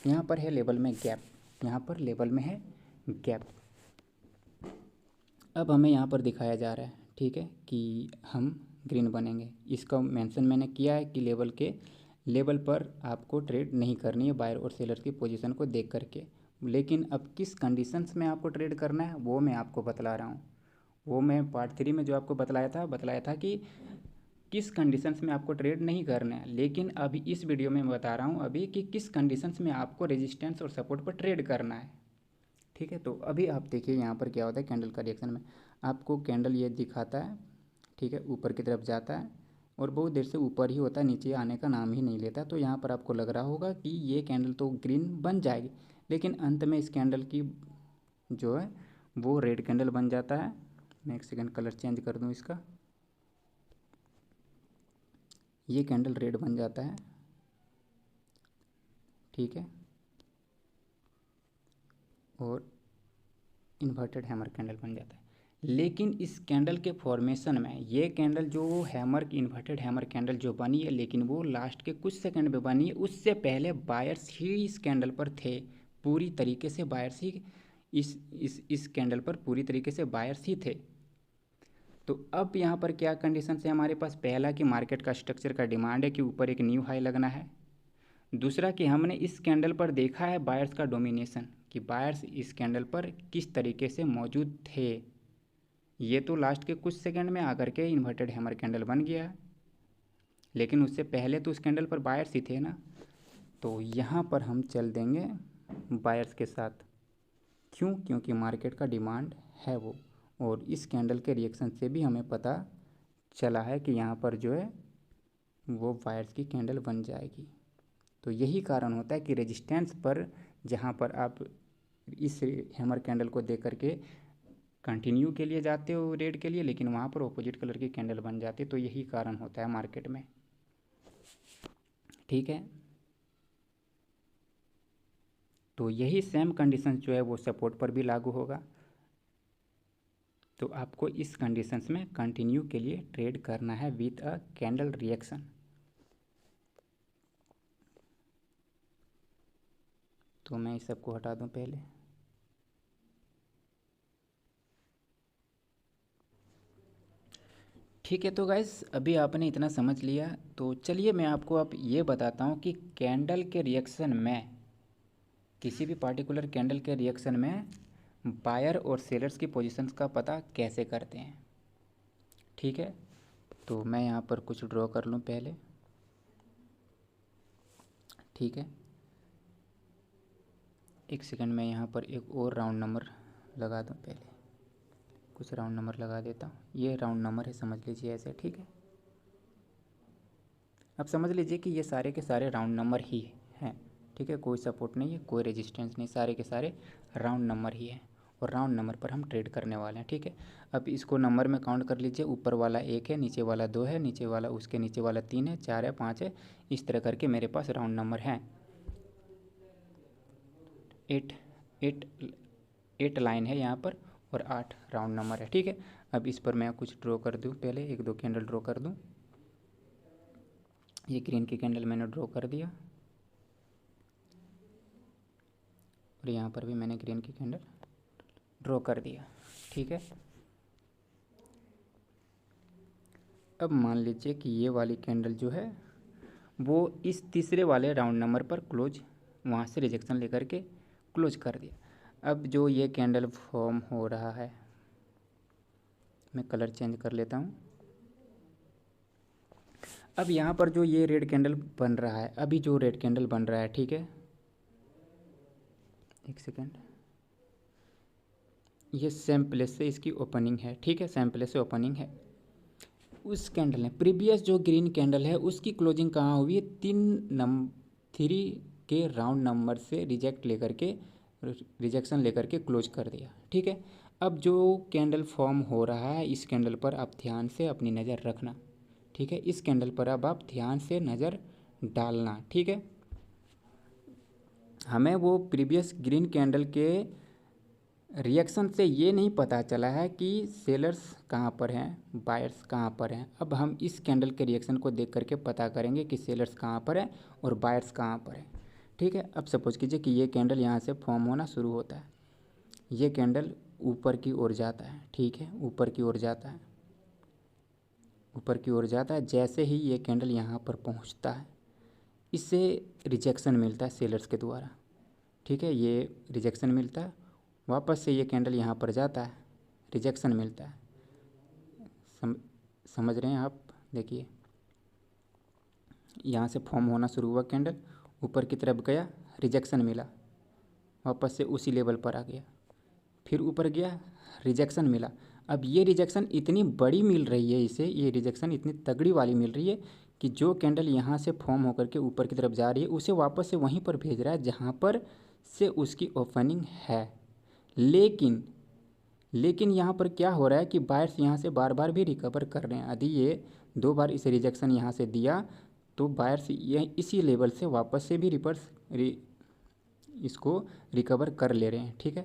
यहाँ पर है लेवल में गैप, यहाँ पर लेवल में है गैप। अब हमें यहाँ पर दिखाया जा रहा है, ठीक है, कि हम ग्रीन बनेंगे। इसका मेंशन मैंने किया है कि लेवल पर आपको ट्रेड नहीं करनी है बायर और सेलर की पोजीशन को देख करके। लेकिन अब किस कंडीशंस में आपको ट्रेड करना है वो मैं आपको बतला रहा हूँ। वो मैं पार्ट 3 में जो आपको बतलाया था कि किस कंडीशंस में आपको ट्रेड नहीं करना है। लेकिन अभी इस वीडियो में मैं बता रहा हूँ अभी कि किस कंडीशंस में आपको रेजिस्टेंस और सपोर्ट पर ट्रेड करना है। ठीक है, तो अभी आप देखिए यहाँ पर क्या होता है कैंडल का रिएक्शन में। आपको कैंडल ये दिखाता है, ठीक है, ऊपर की तरफ जाता है और बहुत देर से ऊपर ही होता है, नीचे आने का नाम ही नहीं लेता। तो यहाँ पर आपको लग रहा होगा कि ये कैंडल तो ग्रीन बन जाएगी, लेकिन अंत में इस कैंडल की जो है वो रेड कैंडल बन जाता है। मैं एक सेकंड कलर चेंज कर दूँ इसका। ये कैंडल रेड बन जाता है, ठीक है, और इन्वर्टेड हैमर कैंडल बन जाता है। लेकिन इस कैंडल के फॉर्मेशन में ये कैंडल जो हैमर इन्वर्टेड हैमर कैंडल जो बनी है, लेकिन वो लास्ट के कुछ सेकंड में बनी है। उससे पहले बायर्स ही इस कैंडल पर थे, पूरी तरीके से बायर्स ही इस कैंडल पर पूरी तरीके से बायर्स ही थे। तो अब यहाँ पर क्या कंडीशन है हमारे पास? पहला कि मार्केट का स्ट्रक्चर का डिमांड है कि ऊपर एक न्यू हाई लगना है। दूसरा कि हमने इस कैंडल पर देखा है बायर्स का डोमिनेशन, कि बायर्स इस कैंडल पर किस तरीके से मौजूद थे। ये तो लास्ट के कुछ सेकंड में आकर के इन्वर्टेड हैमर कैंडल बन गया, लेकिन उससे पहले तो उस कैंडल पर बायर्स ही थे ना। तो यहाँ पर हम चल देंगे बायर्स के साथ। क्यों? क्योंकि मार्केट का डिमांड है वो, और इस कैंडल के रिएक्शन से भी हमें पता चला है कि यहाँ पर जो है वो बायर्स की कैंडल बन जाएगी। तो यही कारण होता है कि रेजिस्टेंस पर जहाँ पर आप इस हैमर कैंडल को देख करके कंटिन्यू के लिए जाते हो रेड के लिए, लेकिन वहाँ पर ऑपोजिट कलर की कैंडल बन जाती है। तो यही कारण होता है मार्केट में, ठीक है। तो यही सेम कंडीशन जो है वो सपोर्ट पर भी लागू होगा। तो आपको इस कंडीशंस में कंटिन्यू के लिए ट्रेड करना है विथ अ कैंडल रिएक्शन। तो मैं इस सबको हटा दूं पहले। ठीक है, तो गाइस अभी आपने इतना समझ लिया, तो चलिए मैं आपको अब ये बताता हूँ कि कैंडल के रिएक्शन में, किसी भी पार्टिकुलर कैंडल के रिएक्शन में बायर और सेलर्स की पोजीशंस का पता कैसे करते हैं। ठीक है, तो मैं यहाँ पर कुछ ड्रॉ कर लूँ पहले, ठीक है। एक सेकंड में यहाँ पर एक और राउंड नंबर लगा दूँ पहले, कुछ राउंड नंबर लगा देता हूँ। ये राउंड नंबर है, समझ लीजिए ऐसे, ठीक है। अब समझ लीजिए कि ये सारे के सारे राउंड नंबर ही हैं, ठीक है। कोई सपोर्ट नहीं है, कोई रेजिस्टेंस नहीं, सारे के सारे राउंड नंबर ही हैं, और राउंड नंबर पर हम ट्रेड करने वाले हैं, ठीक है। अब इसको नंबर में काउंट कर लीजिए। ऊपर वाला 1 है, नीचे वाला 2 है, नीचे वाला उसके नीचे वाला 3 है, 4 है, 5 है, इस तरह करके मेरे पास राउंड नंबर हैं। 8 लाइन है यहाँ पर, और 8 राउंड नंबर है, ठीक है। अब इस पर मैं कुछ ड्रॉ कर दूँ पहले, 1-2 कैंडल ड्रॉ कर दूँ। ये ग्रीन की कैंडल मैंने ड्रॉ कर दिया, और यहाँ पर भी मैंने ग्रीन की कैंडल ड्रॉ कर दिया, ठीक है। अब मान लीजिए कि ये वाली कैंडल जो है वो इस तीसरे वाले राउंड नंबर पर क्लोज, वहाँ से रिजेक्शन लेकर के क्लोज कर दिया। अब जो ये कैंडल फॉर्म हो रहा है, मैं कलर चेंज कर लेता हूँ। अब यहाँ पर जो ये रेड कैंडल बन रहा है, अभी जो रेड कैंडल बन रहा है, ठीक है, एक सेकेंड, ये सेम प्लेस से इसकी ओपनिंग है, ठीक है, सेम प्लेस से ओपनिंग है। उस कैंडल ने प्रीवियस जो ग्रीन कैंडल है उसकी क्लोजिंग कहाँ हुई है? 3 के राउंड नंबर से रिजेक्शन लेकर के क्लोज कर दिया, ठीक है। अब जो कैंडल फॉर्म हो रहा है, इस कैंडल पर आप ध्यान से अपनी नज़र रखना, ठीक है। इस कैंडल पर अब आप ध्यान से नज़र डालना, ठीक है। हमें वो प्रीवियस ग्रीन कैंडल के रिएक्शन से ये नहीं पता चला है कि सेलर्स कहाँ पर हैं, बायर्स कहाँ पर हैं। अब हम इस कैंडल के रिएक्शन को देख करके पता करेंगे कि सेलर्स कहाँ पर हैं और बायर्स कहाँ पर हैं, ठीक है। अब सपोज कीजिए कि ये कैंडल यहाँ से फॉर्म होना शुरू होता है, ये कैंडल ऊपर की ओर जाता है, ठीक है, ऊपर की ओर जाता है। ऊपर की ओर जाता है। जैसे ही ये कैंडल यहाँ पर पहुँचता है, इससे रिजेक्शन मिलता है सेलर्स के द्वारा, ठीक है, ये रिजेक्शन मिलता है। वापस से ये कैंडल यहाँ पर जाता है, रिजेक्शन मिलता है। समझ रहे हैं आप? देखिए यहाँ से फॉर्म होना शुरू हुआ कैंडल, ऊपर की तरफ गया, रिजेक्शन मिला, वापस से उसी लेवल पर आ गया, फिर ऊपर गया, रिजेक्शन मिला। अब ये रिजेक्शन इतनी बड़ी मिल रही है इसे, ये रिजेक्शन इतनी तगड़ी वाली मिल रही है कि जो कैंडल यहाँ से फॉर्म होकर के ऊपर की तरफ जा रही है उसे वापस से वहीं पर भेज रहा है जहाँ पर से उसकी ओपनिंग है। लेकिन यहाँ पर क्या हो रहा है कि बायर्स यहाँ से बार बार भी रिकवर कर रहे हैं। यदि ये 2 बार इसे रिजेक्शन यहाँ से दिया तो बायर्स ये इसी लेवल से वापस से भी इसको रिकवर कर ले रहे हैं, ठीक है।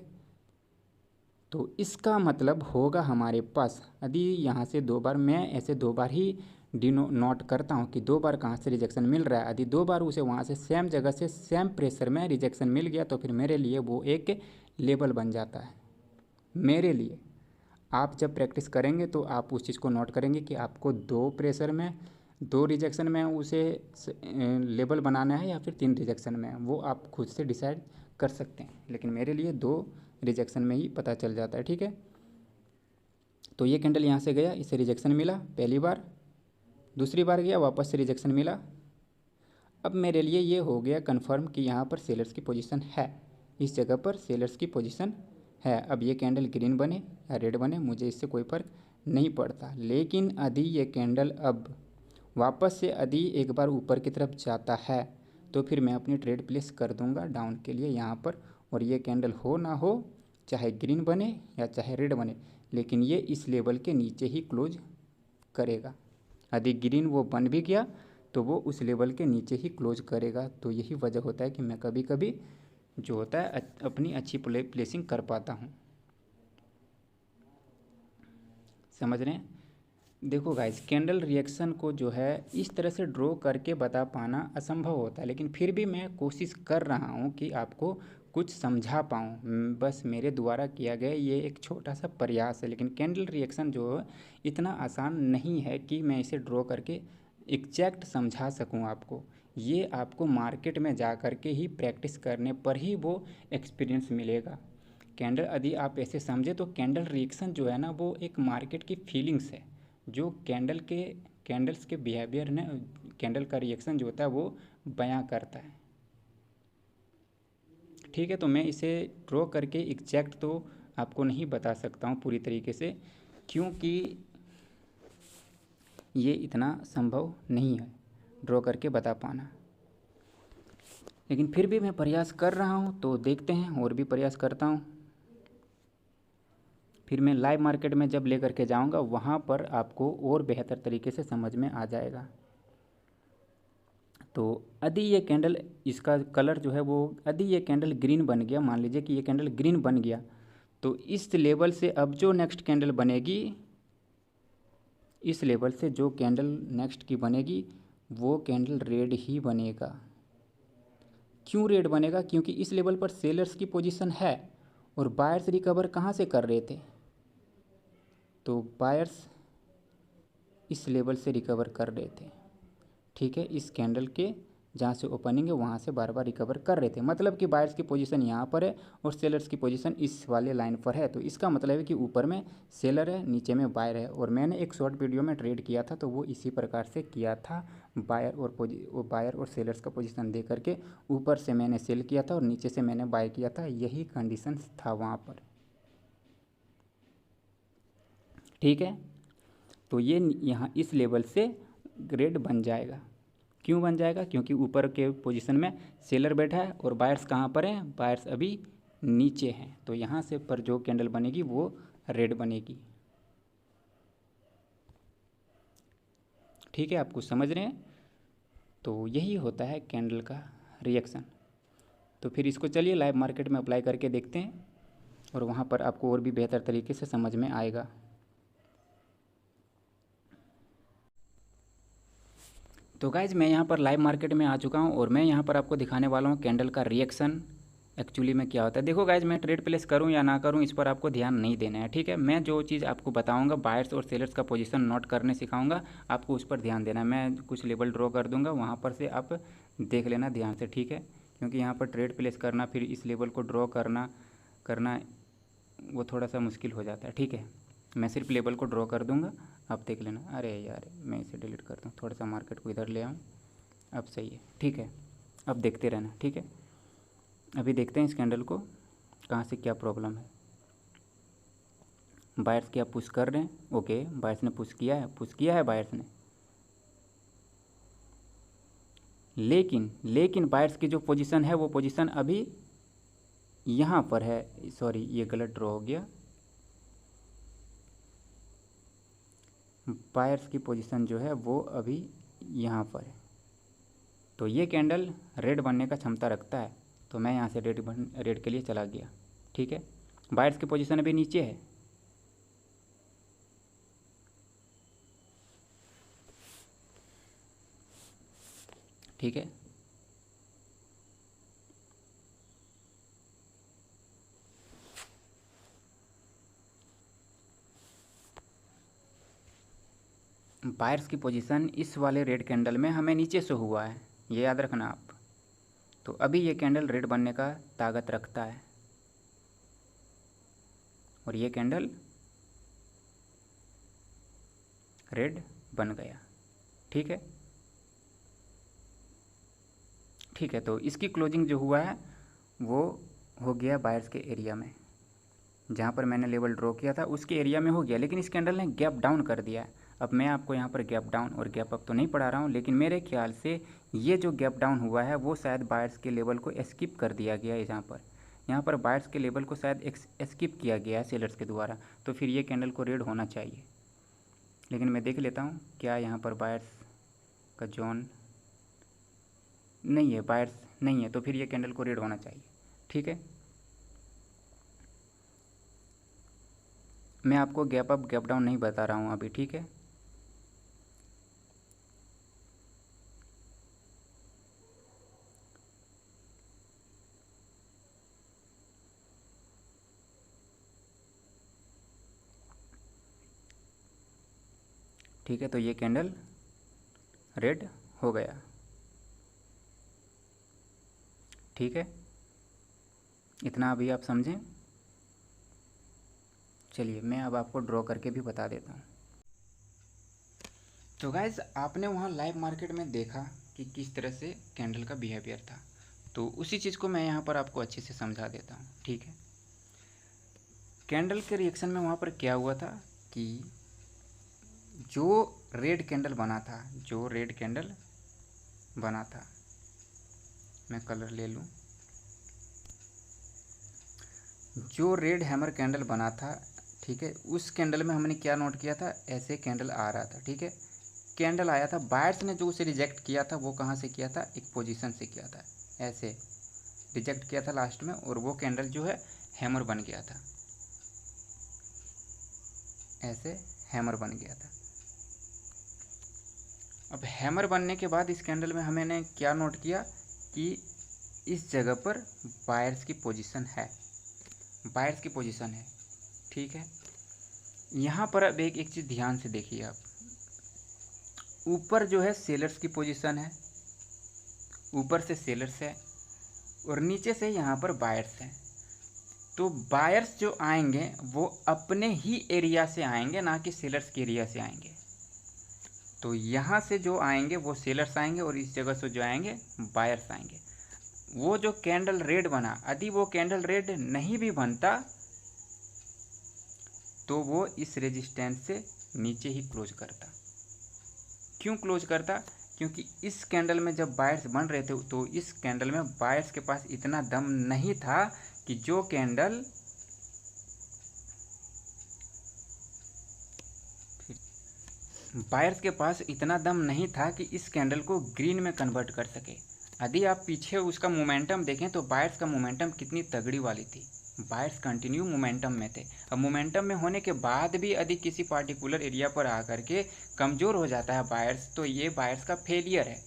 तो इसका मतलब होगा हमारे पास, यदि यहाँ से 2 बार, मैं ऐसे 2 बार ही नोट करता हूँ कि 2 बार कहाँ से रिजेक्शन मिल रहा है। यदि 2 बार उसे वहाँ से सेम जगह से सेम प्रेशर में रिजेक्शन मिल गया तो फिर मेरे लिए वो एक लेवल बन जाता है। मेरे लिए आप जब प्रैक्टिस करेंगे तो आप उस चीज़ को नोट करेंगे कि आपको 2 प्रेशर में 2 रिजेक्शन में उसे लेवल बनाना है या फिर 3 रिजेक्शन में, वो आप खुद से डिसाइड कर सकते हैं। लेकिन मेरे लिए 2 रिजेक्शन में ही पता चल जाता है, ठीक है। तो ये कैंडल यहाँ से गया, इसे रिजेक्शन मिला पहली बार, दूसरी बार गया, वापस से रिजेक्शन मिला। अब मेरे लिए ये हो गया कन्फर्म कि यहाँ पर सेलर्स की पोजीशन है, इस जगह पर सेलर्स की पोजीशन है। अब ये कैंडल ग्रीन बने या रेड बने मुझे इससे कोई फ़र्क नहीं पड़ता। लेकिन यदि ये कैंडल अब वापस से यदि एक बार ऊपर की तरफ जाता है तो फिर मैं अपनी ट्रेड प्लेस कर दूंगा डाउन के लिए यहाँ पर, और ये कैंडल हो ना हो, चाहे ग्रीन बने या चाहे रेड बने, लेकिन ये इस लेवल के नीचे ही क्लोज करेगा। यदि ग्रीन वो बन भी गया तो वो उस लेवल के नीचे ही क्लोज करेगा। तो यही वजह होता है कि मैं कभी कभी जो होता है अपनी अच्छी प्लेसिंग कर पाता हूँ। समझ रहे हैं? देखो गाइस, कैंडल रिएक्शन को जो है इस तरह से ड्रॉ करके बता पाना असंभव होता है, लेकिन फिर भी मैं कोशिश कर रहा हूँ कि आपको कुछ समझा पाऊँ। बस मेरे द्वारा किया गया ये एक छोटा सा प्रयास है। लेकिन कैंडल रिएक्शन जो है इतना आसान नहीं है कि मैं इसे ड्रॉ करके एग्जैक्ट समझा सकूँ आपको। ये आपको मार्केट में जा कर के ही प्रैक्टिस करने पर ही वो एक्सपीरियंस मिलेगा। कैंडल यदि आप ऐसे समझे तो कैंडल रिएक्शन जो है ना वो एक मार्केट की फीलिंग्स है, जो कैंडल्स के बिहेवियर ने कैंडल का रिएक्शन जो होता है वो बयां करता है, ठीक है। तो मैं इसे ड्रॉ करके एग्जैक्ट तो आपको नहीं बता सकता हूँ पूरी तरीके से, क्योंकि ये इतना संभव नहीं है ड्रॉ करके बता पाना। लेकिन फिर भी मैं प्रयास कर रहा हूँ, तो देखते हैं और भी प्रयास करता हूँ। फिर मैं लाइव मार्केट में जब लेकर के जाऊँगा वहाँ पर आपको और बेहतर तरीके से समझ में आ जाएगा। तो यदि ये कैंडल, इसका कलर जो है वो, यदि ये कैंडल ग्रीन बन गया, मान लीजिए कि ये कैंडल ग्रीन बन गया, तो इस लेवल से अब जो नेक्स्ट कैंडल बनेगी, इस लेवल से जो कैंडल नेक्स्ट की बनेगी वो कैंडल रेड ही बनेगा। क्यों रेड बनेगा? क्योंकि इस लेवल पर सेलर्स की पोजीशन है और बायर्स रिकवर कहाँ से कर रहे थे, तो बायर्स इस लेवल से रिकवर कर रहे थे, ठीक है। इस कैंडल के जहाँ से ओपनिंग है वहाँ से बार बार रिकवर कर रहे थे। मतलब कि बायर्स की पोजीशन यहाँ पर है और सेलर्स की पोजीशन इस वाले लाइन पर है। तो इसका मतलब है कि ऊपर में सेलर है, नीचे में बायर है। और मैंने एक शॉर्ट वीडियो में ट्रेड किया था तो वो इसी प्रकार से किया था। बायर और सेलर्स का पोजीशन दे करके ऊपर से मैंने सेल किया था और नीचे से मैंने बाय किया था। यही कंडीशन था वहाँ पर, ठीक है। तो ये यहाँ इस लेवल से ग्रेड बन जाएगा। क्यों बन जाएगा? क्योंकि ऊपर के पोजीशन में सेलर बैठा है और बायर्स कहाँ पर हैं? बायर्स अभी नीचे हैं। तो यहाँ से पर जो कैंडल बनेगी वो रेड बनेगी, ठीक है। आपको समझ रहे हैं? तो यही होता है कैंडल का रिएक्शन। तो फिर इसको चलिए लाइव मार्केट में अप्लाई करके देखते हैं और वहाँ पर आपको और भी बेहतर तरीके से समझ में आएगा। तो गाइज, मैं यहाँ पर लाइव मार्केट में आ चुका हूँ और मैं यहाँ पर आपको दिखाने वाला हूँ कैंडल का रिएक्शन एक्चुअली में क्या होता है, देखो गाइज, मैं ट्रेड प्लेस करूं या ना करूं इस पर आपको ध्यान नहीं देना है, ठीक है। मैं जो चीज़ आपको बताऊंगा, बायर्स और सेलर्स का पोजीशन नोट करने सिखाऊंगा, आपको उस पर ध्यान देना है। मैं कुछ लेवल ड्रॉ कर दूंगा, वहां पर से आप देख लेना ध्यान से, ठीक है। क्योंकि यहाँ पर ट्रेड प्लेस करना, फिर इस लेवल को ड्रॉ करना करना वो थोड़ा सा मुश्किल हो जाता है, ठीक है। मैं सिर्फ लेवल को ड्रॉ कर दूंगा, आप देख लेना। अरे यार, मैं इसे डिलीट करता हूँ, थोड़ा सा मार्केट को इधर ले आऊँ, अब सही है, ठीक है। अब देखते रहना, ठीक है। अभी देखते हैं इस कैंडल को कहाँ से क्या प्रॉब्लम है। बायर्स क्या पुश कर रहे हैं? ओके, बायर्स ने पुश किया है बायर्स ने, लेकिन बायर्स की जो पोजीशन है वो पोजीशन अभी यहाँ पर है। सॉरी, ये गलत ड्रॉ हो गया। बायर्स की पोजीशन जो है वो अभी यहाँ पर है, तो ये कैंडल रेड बनने का क्षमता रखता है, तो मैं यहाँ से रेड के लिए चला गया, ठीक है। बायर्स की पोजीशन अभी नीचे है, ठीक है। बायर्स की पोजीशन इस वाले रेड कैंडल में हमें नीचे से हुआ है, ये याद रखना आप। तो अभी ये कैंडल रेड बनने का ताकत रखता है, और ये कैंडल रेड बन गया, ठीक है। ठीक है, तो इसकी क्लोजिंग जो हुआ है वो हो गया बायर्स के एरिया में, जहाँ पर मैंने लेवल ड्रॉ किया था उसके एरिया में हो गया, लेकिन इस कैंडल ने गैप डाउन कर दिया है। अब मैं आपको यहाँ पर गैप डाउन और गैप अप तो नहीं पढ़ा रहा हूँ, लेकिन मेरे ख्याल से ये जो गैप डाउन हुआ है वो शायद बायर्स के लेवल को स्किप कर दिया गया है। यहाँ पर बायर्स के लेवल को शायद स्किप किया गया है सेलर्स के द्वारा, तो फिर ये कैंडल को रेड होना चाहिए। लेकिन मैं देख लेता हूँ क्या यहाँ पर बायर्स का जोन नहीं है, बायर्स नहीं है, तो फिर ये कैंडल को रेड होना चाहिए, ठीक है। मैं आपको गैप अप गैप डाउन नहीं बता रहा हूँ अभी, ठीक है। ठीक है, तो ये कैंडल रेड हो गया, ठीक है। इतना अभी आप समझें। चलिए मैं अब आपको ड्रॉ करके भी बता देता हूँ। तो गाइज, आपने वहाँ लाइव मार्केट में देखा कि किस तरह से कैंडल का बिहेवियर था, तो उसी चीज़ को मैं यहाँ पर आपको अच्छे से समझा देता हूँ, ठीक है। कैंडल के रिएक्शन में वहाँ पर क्या हुआ था कि जो रेड कैंडल बना था, मैं कलर ले लूँ, जो रेड हैमर कैंडल बना था, ठीक है, उस कैंडल में हमने क्या नोट किया था, ऐसे कैंडल आ रहा था, ठीक है। कैंडल आया था, बायर्स ने जो उसे रिजेक्ट किया था वो कहाँ से किया था, एक पोजीशन से किया था, ऐसे रिजेक्ट किया था लास्ट में, और वो कैंडल जो है हैमर बन गया था, ऐसे हैमर बन गया था। अब हैमर बनने के बाद इस कैंडल में हमने क्या नोट किया कि इस जगह पर बायर्स की पोजीशन है, ठीक है। यहाँ पर अब एक चीज़ ध्यान से देखिए आप, ऊपर जो है सेलर्स की पोजीशन है, ऊपर से सेलर्स है और नीचे से यहाँ पर बायर्स हैं। तो बायर्स जो आएंगे वो अपने ही एरिया से आएंगे, ना कि सेलर्स के एरिया से आएंगे। तो यहाँ से जो आएंगे वो सेलर्स आएंगे और इस जगह से जो आएंगे बायर्स आएंगे। वो जो कैंडल रेड बना, यदि वो कैंडल रेड नहीं भी बनता तो वो इस रेजिस्टेंस से नीचे ही क्लोज करता। क्यों क्लोज करता? क्योंकि इस कैंडल में जब बायर्स बन रहे थे तो इस कैंडल में बायर्स के पास इतना दम नहीं था कि जो कैंडल बायर्स के पास इतना दम नहीं था कि इस कैंडल को ग्रीन में कन्वर्ट कर सके। यदि आप पीछे उसका मोमेंटम देखें तो बायर्स का मोमेंटम कितनी तगड़ी वाली थी, बायर्स कंटिन्यू मोमेंटम में थे। अब मोमेंटम में होने के बाद भी यदि किसी पार्टिकुलर एरिया पर आकर के कमज़ोर हो जाता है बायर्स, तो ये बायर्स का फेलियर है।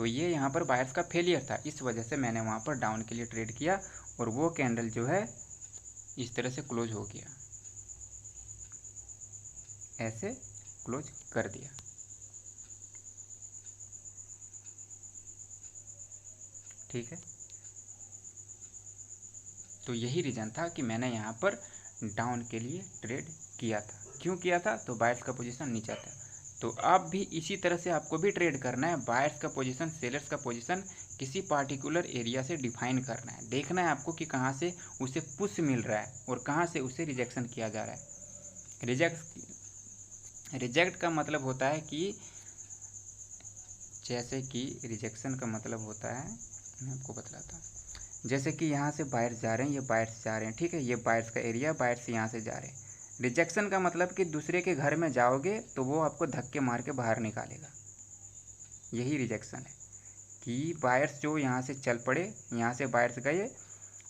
तो ये यहाँ पर बायर्स का फेलियर था, इस वजह से मैंने वहाँ पर डाउन के लिए ट्रेड किया और वो कैंडल जो है इस तरह से क्लोज हो गया, ऐसे क्लोज कर दिया। ठीक है, तो यही रीज़न था कि मैंने यहाँ पर डाउन के लिए ट्रेड किया था। क्यों किया था? तो बायर्स का पोजीशन नीचा था। तो अब भी इसी तरह से आपको भी ट्रेड करना है। बायर्स का पोजीशन, सेलर्स का पोजीशन किसी पार्टिकुलर एरिया से डिफाइन करना है। देखना है आपको कि कहाँ से उसे पुश मिल रहा है और कहाँ से उसे रिजेक्शन किया जा रहा है। रिजेक्ट का मतलब होता है कि, जैसे कि रिजेक्शन का मतलब होता है, मैं आपको बतलाता हूँ। जैसे कि यहाँ से बायर्स जा रहे हैं, ये बायर्स जा रहे हैं, ठीक है, ये बायर्स का एरिया, बायर्स यहाँ से जा रहे हैं। रिजेक्शन का मतलब कि दूसरे के घर में जाओगे तो वो आपको धक्के मार के बाहर निकालेगा, यही रिजेक्शन है। कि बायर्स जो यहाँ से चल पड़े, यहाँ से बायर्स गए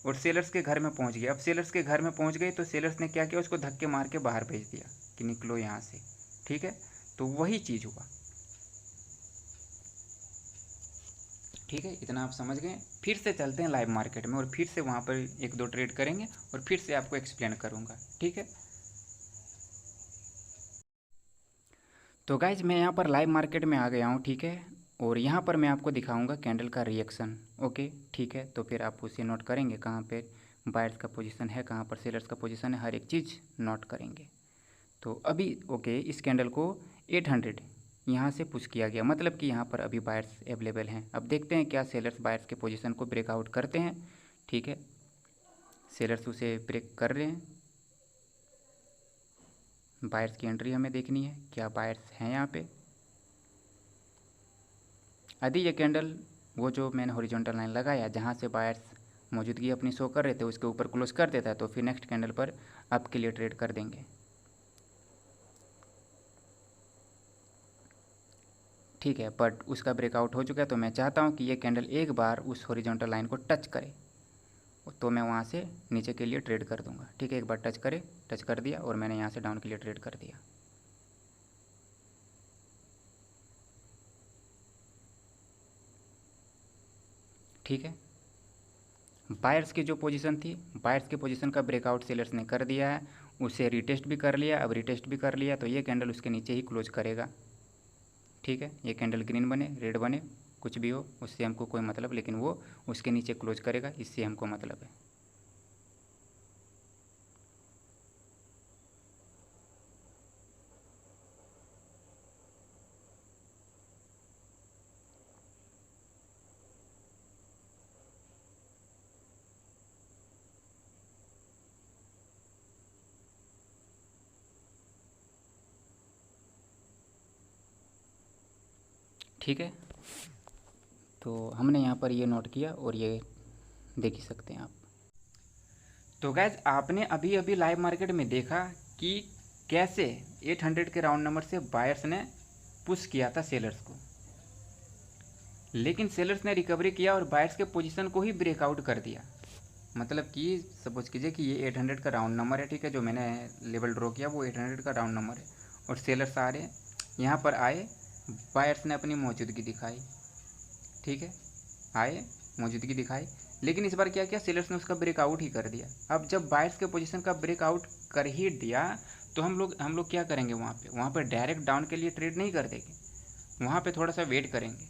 और सेलर्स के घर में पहुँच गए। अब सेलर्स के घर में पहुँच गए तो सेलर्स ने क्या किया, उसको धक्के मार के बाहर भेज दिया कि निकलो यहाँ से, ठीक है। तो वही चीज़ हुआ, ठीक है, इतना आप समझ गए। फिर से चलते हैं लाइव मार्केट में और फिर से वहाँ पर एक दो ट्रेड करेंगे और फिर से आपको एक्सप्लेन करूँगा, ठीक है। तो गाइज मैं यहाँ पर लाइव मार्केट में आ गया हूँ, ठीक है, और यहाँ पर मैं आपको दिखाऊंगा कैंडल का रिएक्शन। ओके, ठीक है, तो फिर आप उसे नोट करेंगे कहाँ पे बायर्स का पोजीशन है, कहाँ पर सेलर्स का पोजीशन है, हर एक चीज़ नोट करेंगे। तो अभी ओके, इस कैंडल को 800 यहाँ से पुश किया गया, मतलब कि यहाँ पर अभी बायर्स अवेलेबल हैं। अब देखते हैं क्या सेलर्स बायर्स के पोजीशन को ब्रेकआउट करते हैं, ठीक है। सेलर्स उसे ब्रेक कर रहे हैं, बायर्स की एंट्री हमें देखनी है, क्या बायर्स हैं यहाँ पे। यदि ये कैंडल वो जो मैंने हॉरिजॉन्टल लाइन लगाया जहाँ से बायर्स मौजूदगी अपनी शो कर रहे थे उसके ऊपर क्लोज कर देता है, तो फिर नेक्स्ट कैंडल पर आपके लिए ट्रेड कर देंगे, ठीक है। बट उसका ब्रेकआउट हो चुका है, तो मैं चाहता हूँ कि ये कैंडल एक बार उस हॉरिजॉन्टल लाइन को टच करे, तो मैं वहाँ से नीचे के लिए ट्रेड कर दूँगा, ठीक है। एक बार टच कर दिया और मैंने यहाँ से डाउन के लिए ट्रेड कर दिया। ठीक है, बायर्स की जो पोजीशन थी, बायर्स की पोजीशन का ब्रेकआउट सेलर्स ने कर दिया है, उसे रिटेस्ट भी कर लिया। अब रिटेस्ट भी कर लिया तो ये कैंडल उसके नीचे ही क्लोज करेगा, ठीक है। ये कैंडल ग्रीन बने, रेड बने, कुछ भी हो उससे हमको कोई मतलब, लेकिन वो उसके नीचे क्लोज करेगा, इससे हमको मतलब है। ठीक है, तो हमने यहाँ पर ये नोट किया और ये देख ही सकते हैं आप। तो गैस आपने अभी अभी लाइव मार्केट में देखा कि कैसे 800 के राउंड नंबर से बायर्स ने पुश किया था सेलर्स को, लेकिन सेलर्स ने रिकवरी किया और बायर्स के पोजीशन को ही ब्रेकआउट कर दिया। मतलब कि सपोज कीजिए कि ये 800 का राउंड नंबर है, ठीक है, जो मैंने लेवल ड्रॉ किया वो 800 का राउंड नंबर है और सेलर्स आ रहे हैं, यहाँ पर आए, बायर्स ने अपनी मौजूदगी दिखाई, ठीक है, आए, मौजूदगी दिखाई, लेकिन इस बार क्या किया, सेलर्स ने उसका ब्रेकआउट ही कर दिया। अब जब बायर्स के पोजीशन का ब्रेकआउट कर ही दिया तो हम लोग क्या करेंगे, वहाँ पे डायरेक्ट डाउन के लिए ट्रेड नहीं कर देंगे, वहाँ पे थोड़ा सा वेट करेंगे,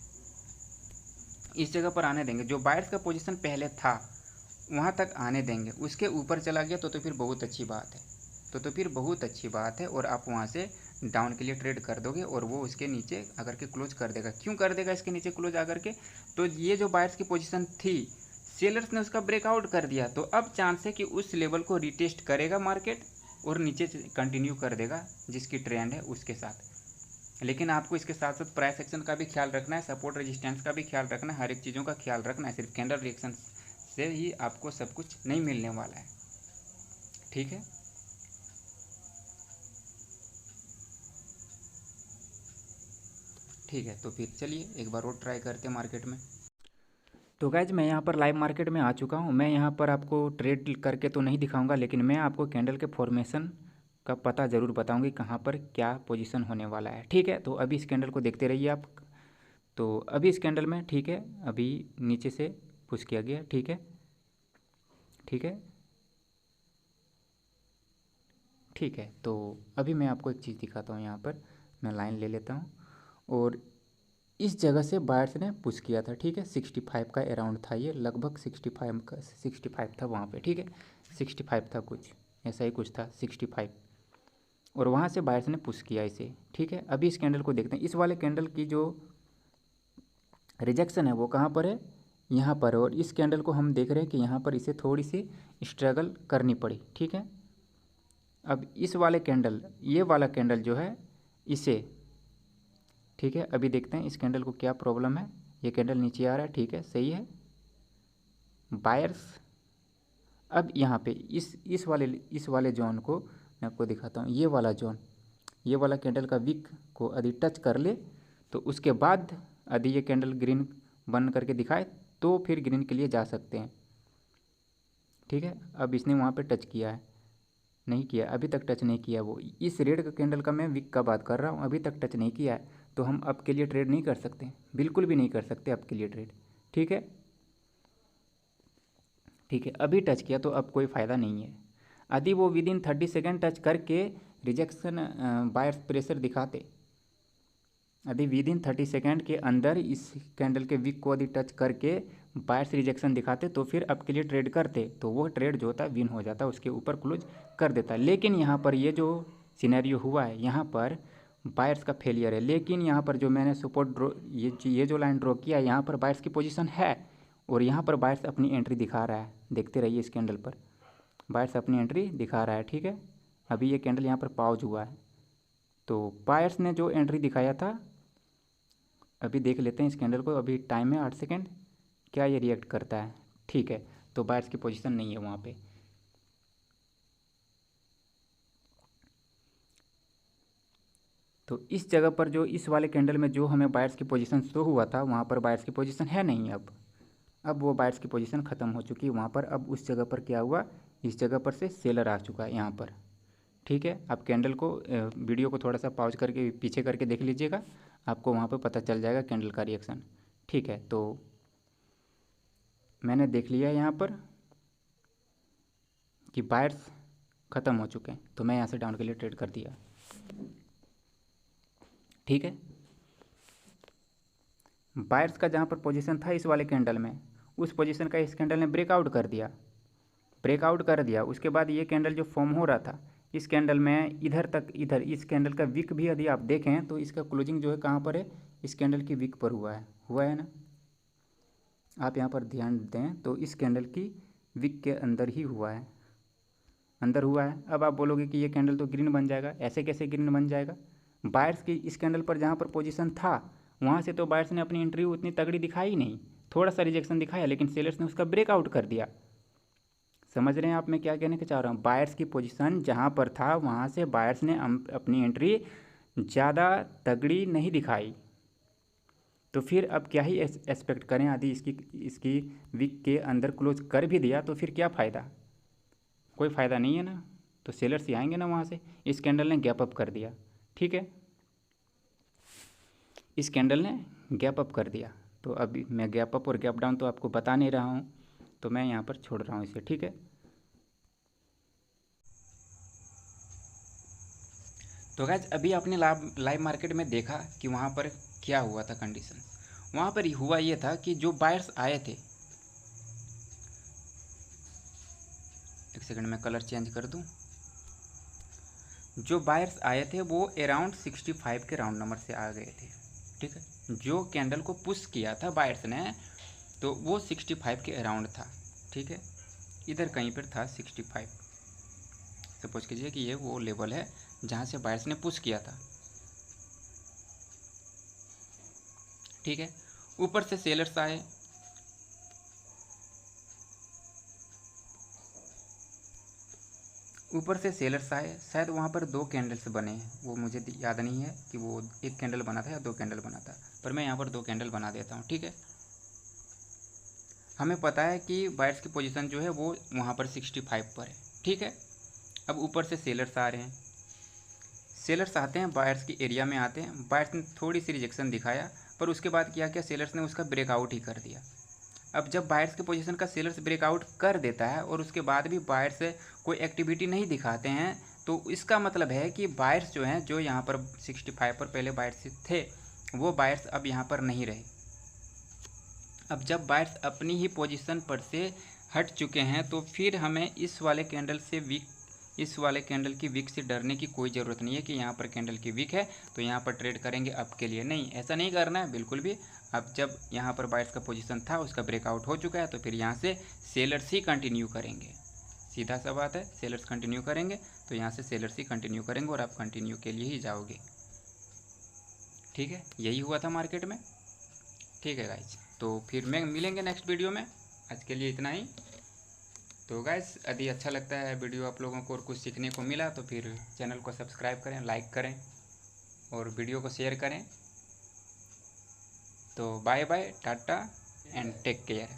इस जगह पर आने देंगे। जो बायर्स का पोजीशन पहले था वहाँ तक आने देंगे, उसके ऊपर चला गया तो फिर बहुत अच्छी बात है, तो फिर बहुत अच्छी बात है और आप वहाँ से डाउन के लिए ट्रेड कर दोगे और वो उसके नीचे आकर के क्लोज कर देगा। क्यों कर देगा इसके नीचे क्लोज आकर के, तो ये जो बायर्स की पोजीशन थी सेलर्स ने उसका ब्रेकआउट कर दिया, तो अब चांस है कि उस लेवल को रिटेस्ट करेगा मार्केट और नीचे कंटिन्यू कर देगा जिसकी ट्रेंड है उसके साथ। लेकिन आपको इसके साथ साथ प्राइस एक्शन का भी ख्याल रखना है, सपोर्ट रेजिस्टेंस का भी ख्याल रखना है, हर एक चीज़ों का ख्याल रखना है। सिर्फ कैंडल रिएक्शन से ही आपको सब कुछ नहीं मिलने वाला है, ठीक है। ठीक है, तो फिर चलिए एक बार और ट्राई करते हैं मार्केट में। तो गाइज मैं यहाँ पर लाइव मार्केट में आ चुका हूँ। मैं यहाँ पर आपको ट्रेड करके तो नहीं दिखाऊंगा, लेकिन मैं आपको कैंडल के फॉर्मेशन का पता ज़रूर बताऊंगी कहाँ पर क्या पोजीशन होने वाला है, ठीक है। तो अभी इस कैंडल को देखते रहिए आप, तो अभी इस कैंडल में ठीक है, अभी नीचे से पुश किया गया, ठीक है ठीक है ठीक है। तो अभी मैं आपको एक चीज़ दिखाता हूँ, यहाँ पर मैं लाइन ले लेता हूँ और इस जगह से बायर्स ने पुश किया था, ठीक है 65 का अराउंड था, ये लगभग 65 था वहाँ पे, ठीक है 65 था, कुछ ऐसा ही कुछ था 65, और वहाँ से बायर्स ने पुश किया इसे, ठीक है। अभी इस कैंडल को देखते हैं, इस वाले कैंडल की जो रिजेक्शन है वो कहाँ पर है, यहाँ पर है, और इस कैंडल को हम देख रहे हैं कि यहाँ पर इसे थोड़ी सी स्ट्रगल करनी पड़ी, ठीक है। अब इस वाले कैंडल, ये वाला कैंडल जो है इसे, ठीक है अभी देखते हैं इस कैंडल को क्या प्रॉब्लम है। ये कैंडल नीचे आ रहा है, ठीक है सही है बायर्स। अब यहाँ पे इस वाले जोन को मैं आपको दिखाता हूँ, ये वाला जोन, ये वाला कैंडल का विक को यदि टच कर ले तो उसके बाद यदि ये कैंडल ग्रीन बन करके दिखाए तो फिर ग्रीन के लिए जा सकते हैं, ठीक है। अब इसने वहाँ पे टच किया है, नहीं किया, अभी तक टच नहीं किया, वो इस रेड का कैंडल का मैं विक का बात कर रहा हूँ, अभी तक टच नहीं किया है, तो हम अब के लिए ट्रेड नहीं कर सकते, बिल्कुल भी नहीं कर सकते अब के लिए ट्रेड, ठीक है ठीक है। अभी टच किया तो अब कोई फ़ायदा नहीं है, यदि वो विद इन 30 सेकेंड टच करके रिजेक्शन बायर्स प्रेशर दिखाते, यदि विद इन 30 सेकेंड के अंदर इस कैंडल के विक को यदि टच करके बायर्स रिजेक्शन दिखाते तो फिर अब के लिए ट्रेड करते, तो वो ट्रेड जो होता है विन हो जाता, उसके ऊपर क्लोज कर देता। लेकिन यहाँ पर ये जो सिनेरियो हुआ है, यहाँ पर बायर्स का फेलियर है, लेकिन यहाँ पर जो मैंने सपोर्ट ड्रॉ, ये जो लाइन ड्रॉ किया है, यहाँ पर बायर्स की पोजीशन है और यहाँ पर बायर्स अपनी एंट्री दिखा रहा है, देखते रहिए इस कैंडल पर बायर्स अपनी एंट्री दिखा रहा है, ठीक है। अभी ये कैंडल यहाँ पर पॉज हुआ है, तो बायर्स ने जो एंट्री दिखाया था, अभी देख लेते हैं इस कैंडल को, अभी टाइम है 8 सेकेंड, क्या ये रिएक्ट करता है, ठीक है। तो बायर्स की पोजीशन नहीं है वहाँ पे, तो इस जगह पर जो इस वाले कैंडल में जो हमें बायर्स की पोजीशन शो हुआ था, वहाँ पर बायर्स की पोजीशन है नहीं अब वो बायर्स की पोजीशन ख़त्म हो चुकी है वहाँ पर। अब उस जगह पर क्या हुआ, इस जगह पर से सेलर आ चुका है यहाँ पर, ठीक है। आप कैंडल को वीडियो को थोड़ा सा पॉज करके पीछे करके देख लीजिएगा, आपको वहाँ पर पता चल जाएगा कैंडल का रिएक्शन, ठीक है। तो मैंने देख लिया यहाँ पर कि बायर्स ख़त्म हो चुके हैं, तो मैं यहाँ से डाउन के लिए ट्रेड कर दिया, ठीक है। बायर्स का जहाँ पर पोजीशन था इस वाले कैंडल में, उस पोजीशन का इस कैंडल ने ब्रेकआउट कर दिया, उसके बाद ये कैंडल जो फॉर्म हो रहा था, इस कैंडल में इधर इस कैंडल का विक भी यदि आप देखें तो इसका क्लोजिंग जो है कहाँ पर है, इस कैंडल की विक पर हुआ है ना, आप यहाँ पर ध्यान दें तो इस कैंडल की विक के अंदर ही हुआ है। अब आप बोलोगे कि ये कैंडल तो ग्रीन बन जाएगा, ऐसे कैसे ग्रीन बन जाएगा, बायर्स की इस कैंडल पर जहाँ पर पोजीशन था वहाँ से तो बायर्स ने अपनी एंट्री उतनी तगड़ी दिखाई नहीं, थोड़ा सा रिजेक्शन दिखाया, लेकिन सेलर्स ने उसका ब्रेकआउट कर दिया। समझ रहे हैं आप मैं क्या कहने के चाह रहा हूँ, बायर्स की पोजीशन जहाँ पर था वहाँ से बायर्स ने अपनी एंट्री ज़्यादा तगड़ी नहीं दिखाई, तो फिर अब क्या ही एक्सपेक्ट करें, यदि इसकी वीक के अंदर क्लोज कर भी दिया तो फिर क्या फ़ायदा, कोई फ़ायदा नहीं है ना, तो सेलर्स ही आएंगे ना वहाँ से। इस कैंडल ने गैप अप कर दिया, ठीक है, इस कैंडल ने गैप अप कर दिया, तो अभी मैं गैप अप और गैप डाउन तो आपको बता नहीं रहा हूँ, तो मैं यहाँ पर छोड़ रहा हूँ इसे, ठीक है। तो गाइस अभी आपने लाइव मार्केट में देखा कि वहाँ पर क्या हुआ था कंडीशन, वहाँ पर हुआ ये था कि जो बायर्स आए थे, एक सेकंड में कलर चेंज कर दूँ, जो बायर्स आए थे वो अराउंड 65 के राउंड नंबर से आ गए थे, ठीक है। जो कैंडल को पुश किया था बायर्स ने तो वो 65 के अराउंड था, ठीक है, इधर कहीं पर था 65, सपोज कीजिए कि ये वो लेवल है जहाँ से बायर्स ने पुश किया था, ठीक है। ऊपर से सेलर्स आए, शायद वहाँ पर 2 कैंडल्स बने हैं, वो मुझे याद नहीं है कि वो 1 कैंडल बना था या 2 कैंडल बना था, पर मैं यहाँ पर 2 कैंडल बना देता हूँ, ठीक है। हमें पता है कि बायर्स की पोजीशन जो है वो वहाँ पर 65 पर है, ठीक है। अब ऊपर से सेलर्स आ रहे हैं, सेलर्स आते हैं बायर्स की एरिया में आते हैं, बायर्स ने थोड़ी सी रिजेक्शन दिखाया पर उसके बाद क्या किया, सेलर्स ने उसका ब्रेकआउट ही कर दिया। अब जब बायर्स के पोजीशन का सेलर्स ब्रेकआउट कर देता है और उसके बाद भी बायर्स कोई एक्टिविटी नहीं दिखाते हैं, तो इसका मतलब है कि बायर्स जो हैं, जो यहाँ पर 65 पर पहले बायर्स थे, वो बायर्स अब यहाँ पर नहीं रहे। अब जब बायर्स अपनी ही पोजीशन पर से हट चुके हैं, तो फिर हमें इस वाले कैंडल की विक से डरने की कोई ज़रूरत नहीं है कि यहाँ पर कैंडल की विक है तो यहाँ पर ट्रेड करेंगे अब के लिए। नहीं, ऐसा नहीं करना है बिल्कुल भी। अब जब यहाँ पर बायर्स का पोजीशन था, उसका ब्रेकआउट हो चुका है, तो फिर यहाँ से सेलर्स ही कंटिन्यू करेंगे। सीधा सा बात है, सेलर्स कंटिन्यू करेंगे तो यहाँ से सेलर्स ही कंटिन्यू करेंगे और आप कंटिन्यू के लिए ही जाओगे। ठीक है, यही हुआ था मार्केट में। ठीक है गाइज, तो फिर मैं मिलेंगे नेक्स्ट वीडियो में। आज के लिए इतना ही। तो गाइस, यदि अच्छा लगता है वीडियो आप लोगों को और कुछ सीखने को मिला तो फिर चैनल को सब्सक्राइब करें, लाइक करें और वीडियो को शेयर करें। तो bye bye, tata and take care.